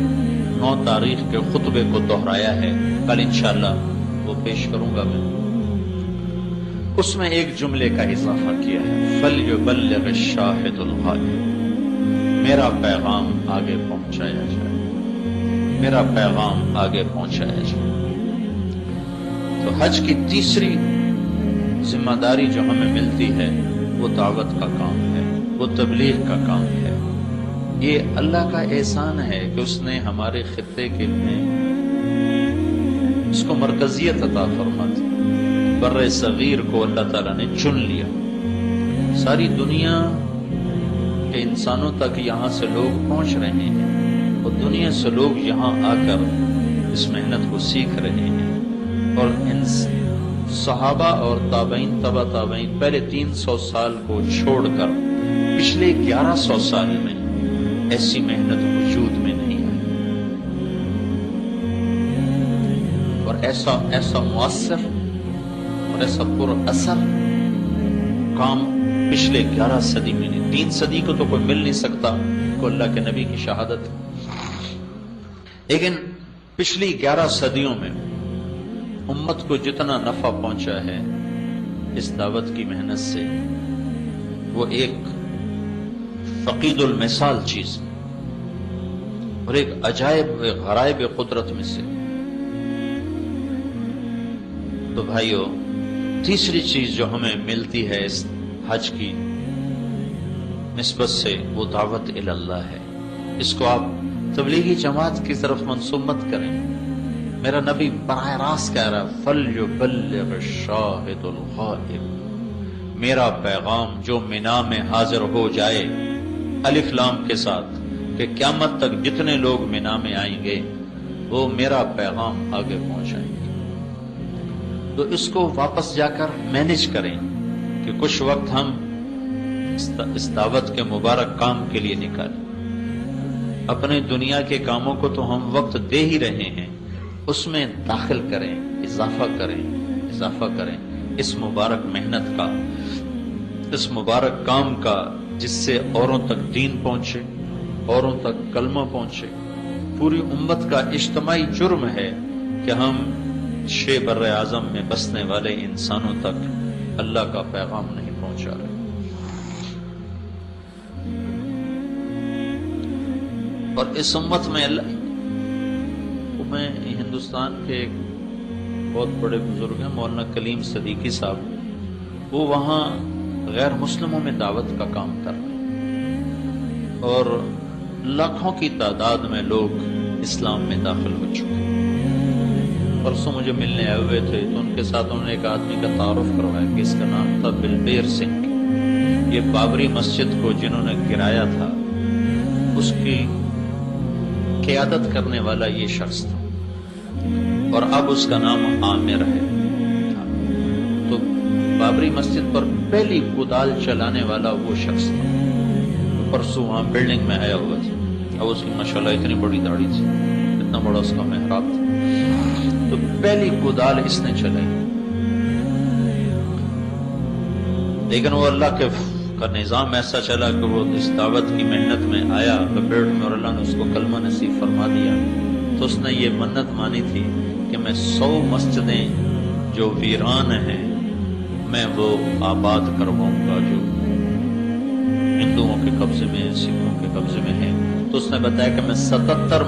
9 تاریخ کے خطبے کو دہرایا ہے، کل انشاءاللہ وہ پیش کروں گا میں۔ اس میں ایک جملے کا اضافہ کیا ہے، فَلْيُبَلِّغِ الشَّاهِدُ الْغَائِبُ، میرا پیغام آگے پہنچایا جائے، میرا پیغام آگے پہنچایا جائے۔ تو حج کی تیسری ذمہ داری جو ہمیں ملتی ہے وہ دعوت کا کام ہے، وہ تبلیغ کا کام ہے۔ یہ اللہ کا احسان ہے کہ اس نے ہمارے خطے کے میں اس کو مرکزیت عطا فرما دی۔ بر صغیر کو اللہ تعالیٰ نے چن لیا۔ ساری دنیا کے انسانوں تک یہاں سے لوگ پہنچ رہے ہیں، اور دنیا سے لوگ یہاں آ کر اس محنت کو سیکھ رہے ہیں۔ اور ان صحابہ اور تابعین، تبع تابعین، پہلے 300 سال کو چھوڑ کر پچھلے 1100 سال میں ایسی محنت وجود میں نہیں آئی، اور ایسا مؤثر اور ایسا پر اثر کام پچھلے 11 صدی میں نہیں۔ 3 صدی کو تو کوئی مل نہیں سکتا کو اللہ کے نبی کی شہادت، لیکن پچھلی 11 صدیوں میں امت کو جتنا نفع پہنچا ہے اس دعوت کی محنت سے، وہ ایک فقید المثال چیز اور ایک عجائب غرائب قدرت میں سے۔ تو بھائیو، تیسری چیز جو ہمیں ملتی ہے اس حج کی نسبت سے، وہ دعوت اللہ ہے، اس کو آپ تبلیغی جماعت کی طرف منسوب مت کریں. میرا نبی براہ راست کہہ رہا ہے فَلْيُبَلِّغِ الشَّاهِدُ الْغَائِبُ، میرا پیغام جو مینا میں حاضر ہو جائے الف لام کے ساتھ کہ قیامت تک جتنے لوگ مینا میں آئیں گے وہ میرا پیغام آگے پہنچائیں گے. تو اس کو واپس جا کر مینج کریں کہ کچھ وقت ہم اس دعوت کے مبارک کام کے لیے نکالیں. اپنے دنیا کے کاموں کو تو ہم وقت دے ہی رہے ہیں، اس میں داخل کریں، اضافہ کریں اس مبارک محنت کا، اس مبارک کام کا، جس سے اوروں تک دین پہنچے، اوروں تک کلمہ پہنچے. پوری امت کا اجتماعی جرم ہے کہ ہم 6 بر اعظم میں بسنے والے انسانوں تک اللہ کا پیغام نہیں پہنچا رہے. اور اس امت میں میں ہندوستان کے ایک بہت بڑے بزرگ ہیں مولانا کلیم صدیقی صاحب، وہ وہاں غیر مسلموں میں دعوت کا کام کر رہے ہیں اور لاکھوں کی تعداد میں لوگ اسلام میں داخل ہو چکے ہیں. پرسوں مجھے ملنے آئے ہوئے تھے تو ان کے ساتھ انہوں نے ایک آدمی کا تعارف کروایا کہ اس کا نام تھا بلبیر سنگھ. یہ بابری مسجد کو جنہوں نے گرایا تھا اس کی قیادت کرنے والا یہ شخص تھا اور اب اس کا نام عامر ہے. تو بابری مسجد پر پہلی کدال چلانے والا وہ شخص تھا. پرسوں وہاں بلڈنگ میں آیا ہوا تھا. اب اس کی ماشاءاللہ اتنی بڑی داڑھی تھی، اتنا بڑا اس کا محراب تھا. تو پہلی کدال اس نے چلائی، لیکن وہ اللہ کا نظام ایسا چلا کہ وہ اس دعوت کی محنت میں آیا لپیٹ میں اور اللہ نے اس کو کلمہ نصیب فرما دیا. تو اس نے یہ منت مانی تھی کہ میں 100 مسجدیں جو ویران ہیں میں وہ آباد کرواؤں گا جو ہندوؤں کے قبضے میں، سکھوں کے قبضے میں ہیں. تو اس نے بتایا کہ میں 77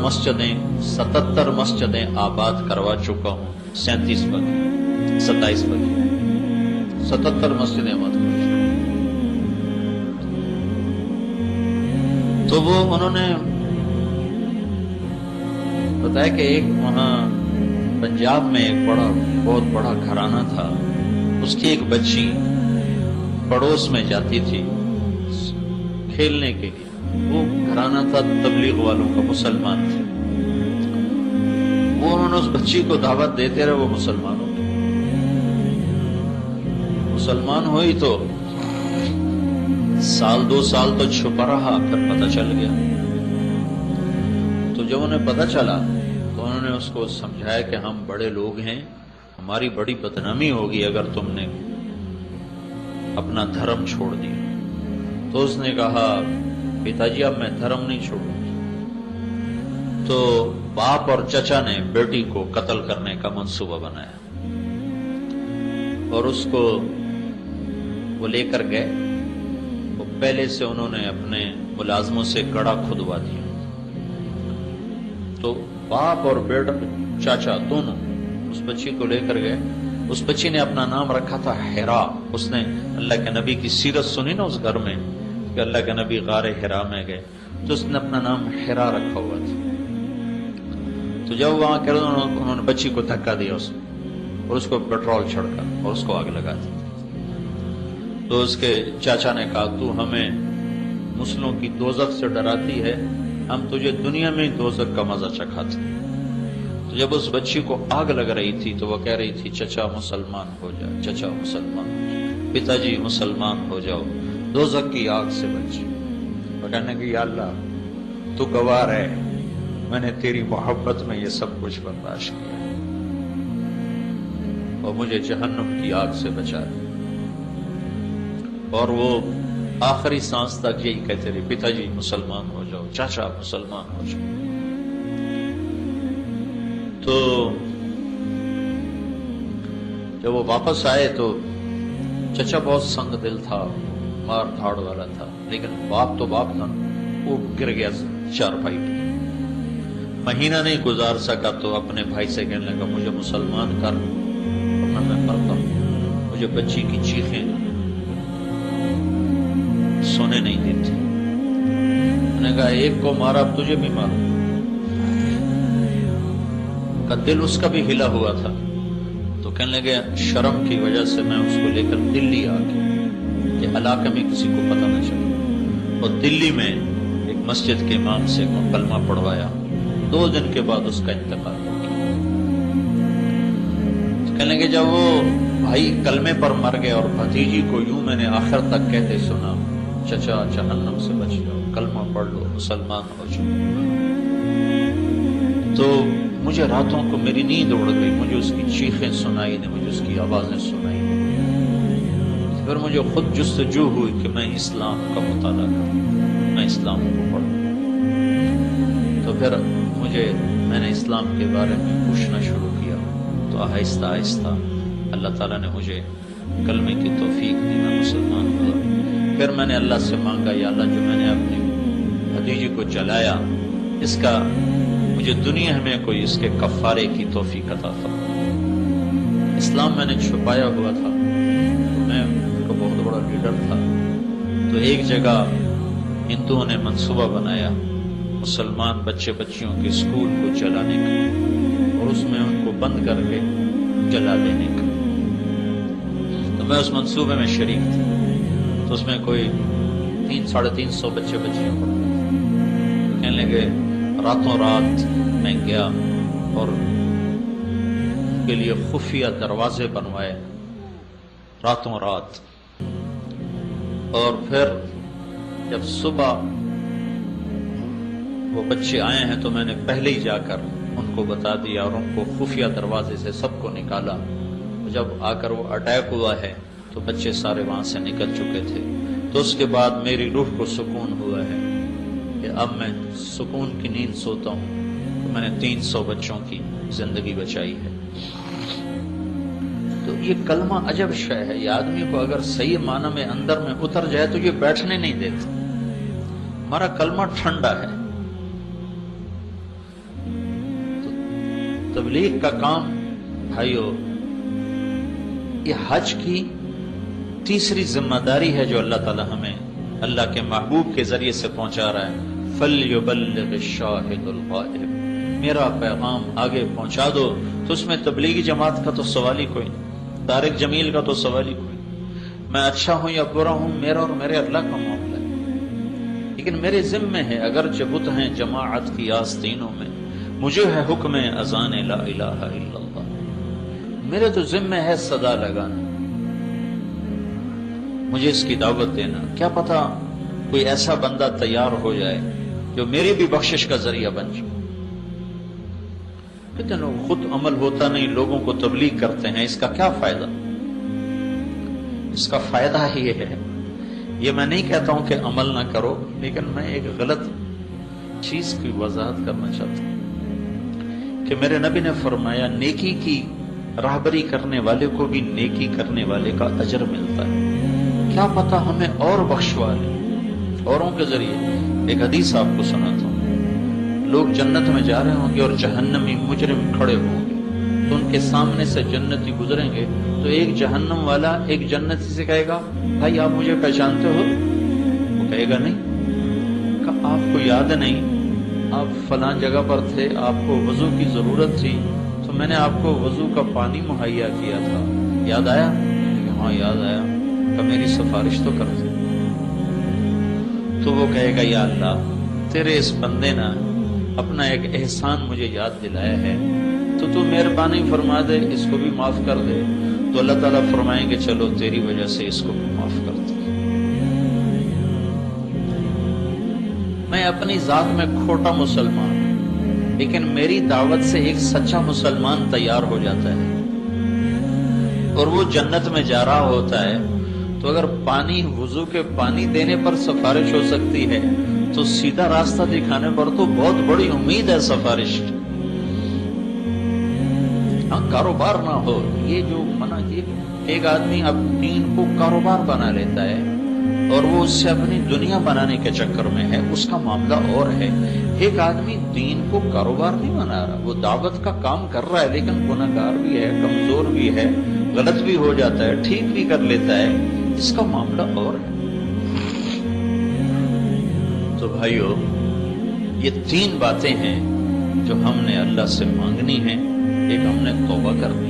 مسجدیں آباد کروا چکا ہوں. 37 باقی، 27 باقی، 77 مسجدیں آباد کروا چکا. تو وہ انہوں نے بتایا کہ ایک وہاں پنجاب میں ایک بہت بڑا گھرانہ تھا، اس کی ایک بچی پڑوس میں جاتی تھی کھیلنے کے لیے. وہ گھرانہ تھا تبلیغ والوں کا، مسلمان تھے. وہ انہوں نے اس بچی کو دعوت دیتے رہے، وہ مسلمان ہو گئی. مسلمان ہوئی تو سال 2 سال تو چھپا رہا، پھر پتہ چل گیا. تو جب انہیں پتہ چلا تو انہوں نے اس کو سمجھایا کہ ہم بڑے لوگ ہیں، ہماری بڑی بدنامی ہوگی اگر تم نے اپنا دھرم چھوڑ دیا. تو اس نے کہا پتا جی اب میں دھرم نہیں چھوڑوں گی. تو باپ اور چچا نے بیٹی کو قتل کرنے کا منصوبہ بنایا اور اس کو وہ لے کر گئے. وہ پہلے سے انہوں نے اپنے ملازموں سے گڑھا کھدوا دیا. تو باپ اور بیٹا چاچا دونوں اس بچی کو لے کر گئے. اس بچی نے اپنا نام رکھا تھا حرا. اس نے اللہ کے نبی کی سیرت سنی نا اس گھر میں کہ اللہ کے نبی غار حرا میں گئے، تو اس نے اپنا نام حرا رکھا ہوا تھا. تو جب وہاں کہ انہوں نے بچی کو دھکا دیا اس اور اس کو پیٹرول چھڑکا اور اس کو آگ لگا دی. تو اس کے چاچا نے کہا تو ہمیں مسلموں کی دوزخ سے ڈراتی ہے، ہم تجھے دنیا میں دوزخ کا مزہ چکھاتے. تو جب اس بچی کو آگ لگ رہی تھی تو وہ کہہ رہی تھی چچا مسلمان ہو جا، چچا مسلمان ہو جا، پتا جی مسلمان ہو جاؤ، دوزخ کی آگ سے بچ. وہ کہنے کہ یا اللہ تو گواہ ہے میں نے تیری محبت میں یہ سب کچھ برداشت کیا اور مجھے جہنم کی آگ سے بچا. اور وہ آخری سانس تک یہی کہتے رہے پتا جی مسلمان ہو جاؤ، چاچا مسلمان ہو جاؤ. تو جب وہ واپس آئے تو چچا بہت سنگ دل تھا، مار دھاڑ والا تھا، لیکن باپ تو باپ تھا، وہ گر گیا چارپائی پہ. مہینہ نہیں گزار سکا تو اپنے بھائی سے کہنے لگا مجھے مسلمان کر ورنہ میں مرتا ہوں. مجھے بچی کی چیخیں سونے نہیں دیتی. نے کہا ایک کو مارا اب تجھے بھی مارو کا دل اس کا بھی ہلا ہوا تھا. تو کہنے لگے شرم کی وجہ سے میں اس کو لے کر دلی آ گیا کہ علاقے میں کسی کو پتہ نہ چلے. اور دلی میں ایک مسجد کے امام سے کلمہ پڑھوایا. 2 دن کے بعد اس کا انتقال ہو گیا. تو کہنے لگے جب وہ بھائی کلمے پر مر گئے اور بھتیجی کو یوں میں نے آخر تک کہتے سنا چچا جہنم سے بچ جاؤ، کلمہ پڑھ لو، مسلمان ہو جاؤ، تو مجھے راتوں کو میری نیند اڑ گئی. مجھے اس کی چیخیں سنائی دیں، مجھے اس کی آوازیں سنائی دیں. پھر مجھے خود جستجو ہوئی کہ میں اسلام کا مطالعہ کروں، میں اسلام کو پڑھوں. تو پھر میں نے اسلام کے بارے میں پوچھنا شروع کیا. تو آہستہ آہستہ اللہ تعالیٰ نے مجھے کلمے کی توفیق دی، میں مسلمان ہوا. پھر میں نے اللہ سے مانگا یا اللہ جو میں نے اپنی بھتیجی کو جلایا اس کا مجھے دنیا میں کوئی اس کے کفارے کی توفیق عطا فرما. اسلام میں نے چھپایا ہوا تھا، میں ان کا بہت بڑا لیڈر تھا. تو ایک جگہ ہندوؤں نے منصوبہ بنایا مسلمان بچے بچیوں کے اسکول کو جلانے کا اور اس میں ان کو بند کر کے جلا دینے کا. تو میں اس منصوبے میں شریک تھا. تو اس میں کوئی 300-350 بچے بچیاں پڑھتے تھے. کہنے لگے راتوں رات میں گیا اور ان کے لیے خفیہ دروازے بنوائے راتوں رات. اور پھر جب صبح وہ بچے آئے ہیں تو میں نے پہلے ہی جا کر ان کو بتا دیا اور ان کو خفیہ دروازے سے سب کو نکالا. جب آ کر وہ اٹیک ہوا ہے تو بچے سارے وہاں سے نکل چکے تھے. تو اس کے بعد میری روح کو سکون ہوا ہے کہ اب میں سکون کی نیند سوتا ہوں. تو میں نے 300 بچوں کی زندگی بچائی ہے. تو یہ کلمہ عجب شے ہے. یہ آدمی کو اگر صحیح معنی میں اندر میں اتر جائے تو یہ بیٹھنے نہیں دیتا. ہمارا کلمہ ٹھنڈا ہے. تو تبلیغ کا کام بھائیو یہ حج کی تیسری ذمہ داری ہے جو اللہ تعالی ہمیں اللہ کے محبوب کے ذریعے سے پہنچا رہا ہے. فَلْيُبَلِّغِ الشَّاهِدُ الْغَائِبُ، میرا پیغام آگے پہنچا دو. تو اس میں تبلیغی جماعت کا تو سوال ہی کوئی نہیں، طارق جمیل کا تو سوال ہی کوئی نہیں. میں اچھا ہوں یا برا ہوں میرا اور میرے اللہ کا معاملہ ہے. لیکن میرے ذمہ ہے اگر جبت ہیں جماعت کی آستینوں میں، مجھے ہے حکم اذان لا الہ الا اللہ. میرے تو ذمہ ہے صدا لگانا، مجھے اس کی دعوت دینا. کیا پتا کوئی ایسا بندہ تیار ہو جائے جو میری بھی بخشش کا ذریعہ بن جائے. کہتے ہیں خود عمل ہوتا نہیں، لوگوں کو تبلیغ کرتے ہیں، اس کا کیا فائدہ؟ اس کا فائدہ یہ ہے، یہ میں نہیں کہتا ہوں کہ عمل نہ کرو، لیکن میں ایک غلط چیز کی وضاحت کرنا چاہتا ہوں کہ میرے نبی نے فرمایا نیکی کی راہبری کرنے والے کو بھی نیکی کرنے والے کا اجر ملتا ہے. کیا پتا ہمیں اور بخشوا لے اوروں کے ذریعے. ایک حدیث آپ کو سناتا ہوں. لوگ جنت میں جا رہے ہوں گے اور جہنمی مجرم کھڑے ہوں گے. تو ان کے سامنے سے جنتی گزریں گے تو ایک جہنم والا ایک جنتی سے کہے گا بھائی آپ مجھے پہچانتے ہو؟ وہ کہے گا نہیں. کہ آپ کو یاد نہیں آپ فلاں جگہ پر تھے، آپ کو وضو کی ضرورت تھی تو میں نے آپ کو وضو کا پانی مہیا کیا تھا، یاد آیا؟ ہاں یاد آیا. کہ میری سفارش تو کرتے. تو وہ کہے گا یا اللہ تیرے اس بندے نے اپنا ایک احسان مجھے یاد دلایا ہے تو مہربانی فرما دے اس کو بھی معاف کر دے. تو اللہ تعالیٰ فرمائیں گے چلو تیری وجہ سے اس کو بھی معاف کر دے. میں اپنی ذات میں کھوٹا مسلمان ہوں، لیکن میری دعوت سے ایک سچا مسلمان تیار ہو جاتا ہے اور وہ جنت میں جا رہا ہوتا ہے. تو اگر پانی وضو کے پانی دینے پر سفارش ہو سکتی ہے تو سیدھا راستہ دکھانے پر تو بہت بڑی امید ہے سفارش. ہاں کاروبار نہ ہو، یہ جو منع کی ایک آدمی اب دین کو کاروبار بنا لیتا ہے اور وہ اس سے اپنی دنیا بنانے کے چکر میں ہے، اس کا معاملہ اور ہے. ایک آدمی دین کو کاروبار نہیں بنا رہا، وہ دعوت کا کام کر رہا ہے لیکن گناہگار بھی ہے، کمزور بھی ہے، غلط بھی ہو جاتا ہے، ٹھیک بھی کر لیتا ہے، اس کا معاملہ اور ہے. تو بھائیو یہ 3 باتیں ہیں جو ہم نے اللہ سے مانگنی ہیں. ایک ہم نے توبہ کرنی،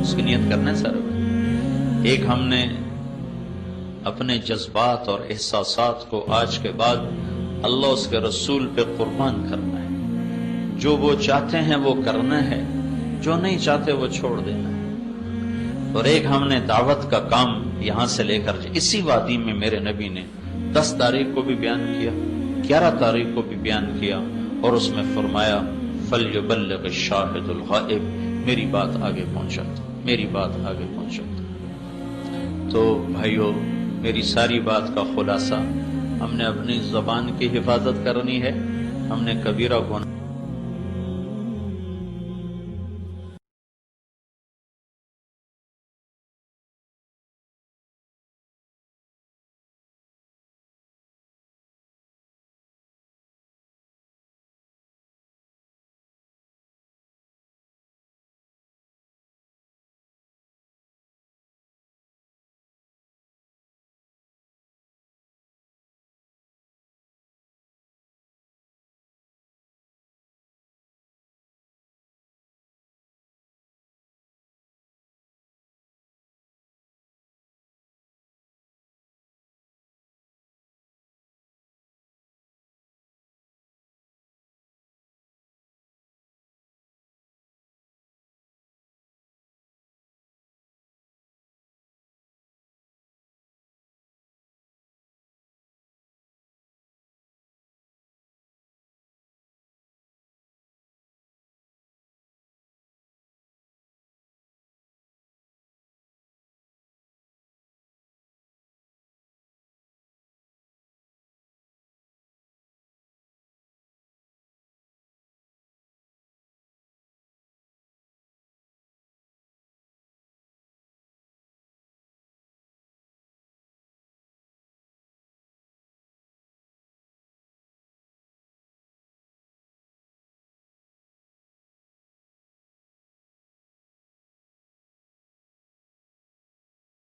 اس کی نیت کرنا ہے سر. ایک ہم نے اپنے جذبات اور احساسات کو آج کے بعد اللہ اس کے رسول پہ قربان کرنا ہے. جو وہ چاہتے ہیں وہ کرنا ہے، جو نہیں چاہتے وہ چھوڑ دینا ہے. اور ایک ہم نے دعوت کا کام یہاں سے لے کر اسی وادی میں میرے نبی نے 10 تاریخ کو بھی بیان کیا، 11 تاریخ کو بھی بیان کیا، اور اس میں فرمایا فَلْيُبَلِّغِ الشَّاهِدُ الْغَائِبُ، میری بات آگے پہنچاتا، میری بات آگے پہنچاتا. تو بھائیو، میری ساری بات کا خلاصہ، ہم نے اپنی زبان کی حفاظت کرنی ہے، ہم نے کبیرہ گناہ